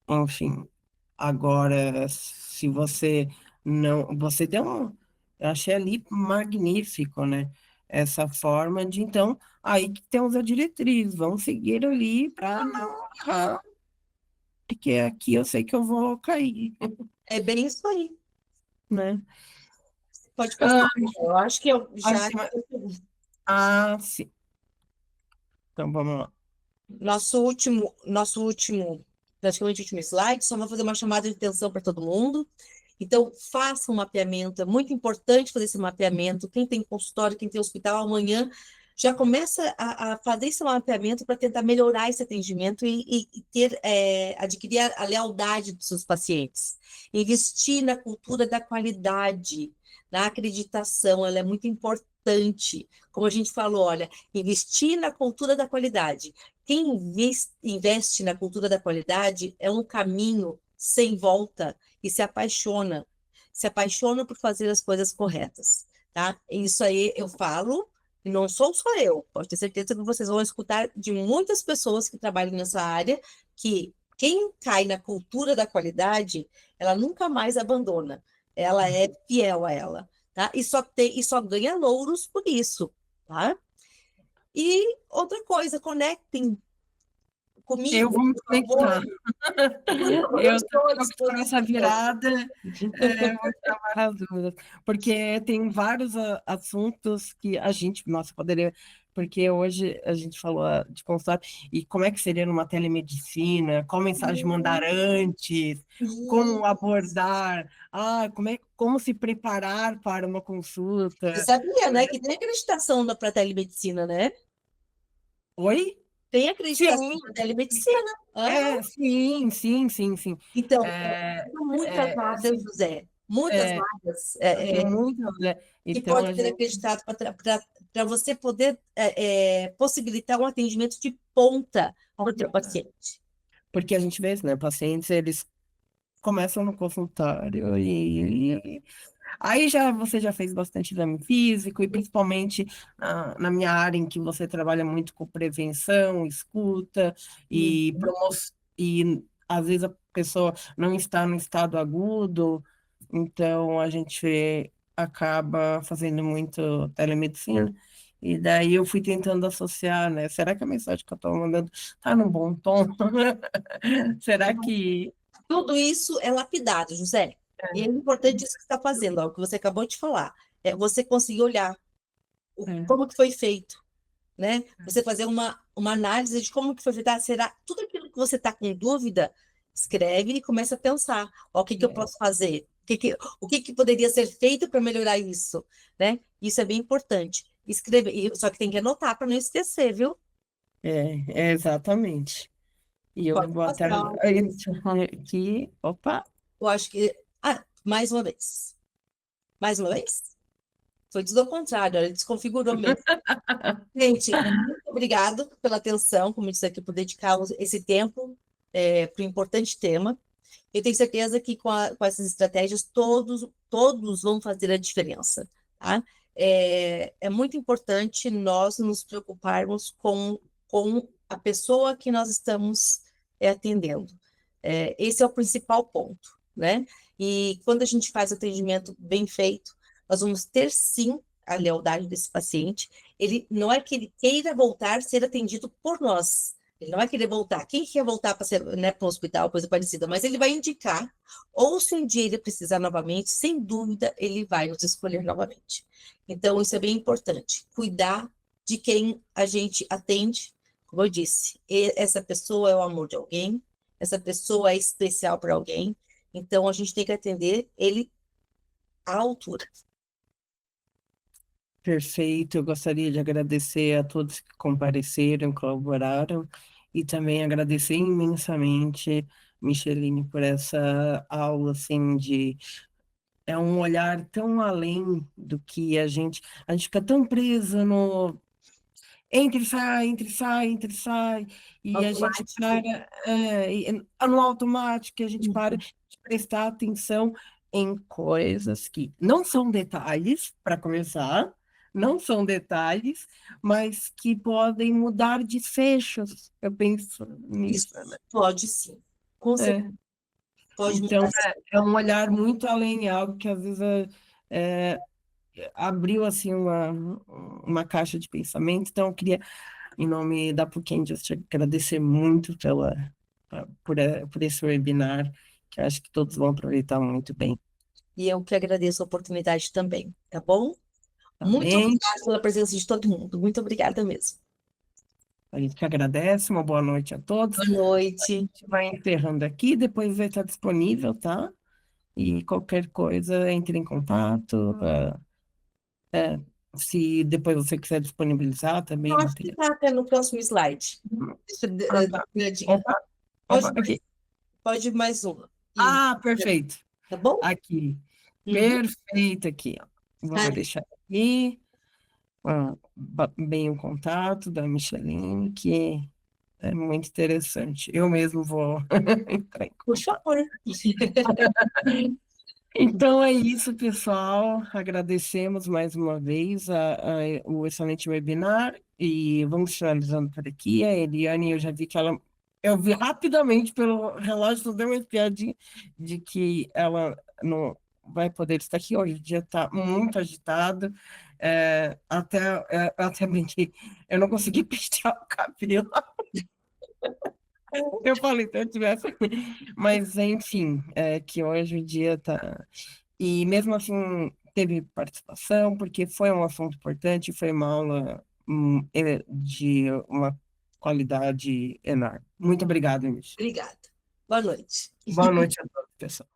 B: enfim. Agora, se você não. Você tem um. Eu achei ali magnífico, né? Essa forma de, então, aí que temos a diretriz, vamos seguir ali para não errar, porque aqui eu sei que eu vou cair,
A: É bem isso aí.
B: né?
A: Pode
B: Ah,
A: passar. Eu acho que eu já.
B: assim, sim. Então, vamos lá.
A: Praticamente último slide, só vou fazer uma chamada de atenção para todo mundo. Então, faça um mapeamento, é muito importante fazer esse mapeamento. Quem tem consultório, quem tem hospital, amanhã já começa a fazer esse mapeamento para tentar melhorar esse atendimento e adquirir a lealdade dos seus pacientes. Investir na cultura da qualidade, na acreditação, ela é muito importante. Como a gente falou, olha, investir na cultura da qualidade. Quem investe na cultura da qualidade é um caminho sem volta e se apaixona por fazer as coisas corretas, tá? Isso aí eu falo, e não sou só eu, pode ter certeza que vocês vão escutar de muitas pessoas que trabalham nessa área, que quem cai na cultura da qualidade, ela nunca mais abandona, ela é fiel a ela, tá? E só ganha louros por isso, tá? E outra coisa, conectem
B: Eu
A: comigo,
B: vou me
A: por
B: conectar.
A: favor. Eu
B: Eu
A: estou à
B: estou com essa
A: disposição.
B: virada, vou tirar várias dúvidas, porque tem vários assuntos que a gente, nossa, poderia, porque hoje a gente falou de consultório, e como é que seria numa telemedicina, qual mensagem mandar antes, como abordar, como se preparar para uma
A: Você
B: consulta.
A: sabia, né, que tem acreditação para telemedicina, né?
B: Oi?
A: Tem acreditação
B: Sim,
A: para telemedicina. Aham.
B: sim, sim, sim, sim.
A: Então,
B: É,
A: são muitas vagas,
B: sim,
A: José, muitas
B: é,
A: vagas
B: tem muita, né?
A: que
B: Então
A: pode
B: a
A: ser
B: gente,
A: acreditado para você poder possibilitar um atendimento de ponta para o teu paciente.
B: porque a gente vê isso, né? Pacientes, eles começam no consultório e aí você já fez bastante exame físico e principalmente na minha área em que você trabalha muito com prevenção, escuta e
A: Uhum.
B: promoção e às vezes a pessoa não está no estado agudo, então a gente acaba fazendo muito telemedicina. E daí eu fui tentando associar, né? Será que a mensagem que eu estou mandando está num bom tom? Será que
A: Tudo isso é lapidado, José. E é importante isso que você está fazendo, ó, o que você acabou de falar. É você conseguir olhar
B: é,
A: como que foi feito, né? Você fazer uma análise de como que foi feito. Ah, será tudo aquilo que você está com dúvida, escreve e começa a pensar, ó, o que que eu
B: é,
A: posso fazer? O que que poderia ser feito para melhorar isso, né? Isso é bem importante. Escrever, só que tem que anotar para não esquecer, viu?
B: exatamente. E eu
A: Pode
B: vou até
A: passar.
B: aqui, opa,
A: Eu acho que. Ah, mais uma vez. Mais uma vez? Foi tudo ao contrário, ele desconfigurou mesmo. Gente, muito obrigado pela atenção, como eu disse aqui, por dedicar esse tempo para o importante tema. Eu tenho certeza que com essas estratégias todos vão fazer a diferença, tá? É muito importante nós nos preocuparmos com a pessoa que nós estamos atendendo. Esse é o principal ponto, né? E quando a gente faz o atendimento bem feito, nós vamos ter sim a lealdade desse paciente Ele não é que ele queira voltar a ser atendido por nós. Ele não vai querer voltar. Quem quer voltar para ser, né, para um hospital, coisa parecida, mas ele vai indicar. Ou se um dia ele precisar novamente, sem dúvida, ele vai nos escolher novamente. Então, isso é bem importante. Cuidar de quem a gente atende. Como eu disse, essa pessoa é o amor de alguém, essa pessoa é especial para alguém. Então, a gente tem que atender ele à altura.
B: Perfeito. Eu gostaria de agradecer a todos que compareceram, colaboraram, e também agradecer imensamente, Micheline, por essa aula, assim, de... É um olhar tão além do que a gente fica tão presa no entre, sai, entre, sai, e a gente
A: Automático.
B: para, no automático, a gente para
A: Uhum.
B: de prestar atenção em coisas que não são detalhes, para começar, não são detalhes, mas que podem mudar desfechos. Eu penso
A: Isso
B: nisso, né?
A: pode sim. Com certeza
B: É.
A: pode
B: Então,
A: mudar.
B: é um olhar muito além, é algo que às vezes é, abriu assim uma caixa de pensamento. Então, eu queria, em nome da PUC Just, agradecer muito por esse webinar, que eu acho que todos vão aproveitar muito bem.
A: E eu que agradeço a oportunidade também, tá bom?
B: Tá
A: Muito
B: bem?
A: obrigada pela presença de todo mundo. Muito obrigada mesmo.
B: A gente que agradece, uma boa noite a todos.
A: Boa
B: A
A: noite.
B: gente vai encerrando aqui, depois vai estar disponível, tá? E qualquer coisa, entre em contato. Se depois você quiser disponibilizar também
A: Eu
B: o
A: acho que
B: material.
A: está até no próximo slide. Deixa eu
B: Ah,
A: dar
B: tá.
A: uma olhadinha.
B: Opa,
A: Pode,
B: aqui.
A: pode mais uma. Isso,
B: Perfeito.
A: tá bom?
B: Aqui.
A: Uhum.
B: Perfeito aqui, ó. Vou
A: Ah,
B: deixar aqui bem o contato da Micheline, que é muito interessante. Eu mesmo vou entrar em
A: por
B: contato.
A: favor.
B: Então é isso, pessoal. Agradecemos mais uma vez o excelente webinar e vamos finalizando por aqui. A Eliane, eu já vi que ela. Eu vi rapidamente pelo relógio, deu uma espiadinha de que ela não vai poder estar aqui hoje. O dia está muito agitado. Até brinquei, eu não consegui pentear o cabelo. Eu falei, se eu tivesse. Mas, enfim, que hoje o dia está. E mesmo assim, teve participação, porque foi um assunto importante, foi uma aula de uma qualidade enorme. Muito obrigado, Michel.
A: Obrigada. Boa noite.
B: Boa noite a todos, pessoal.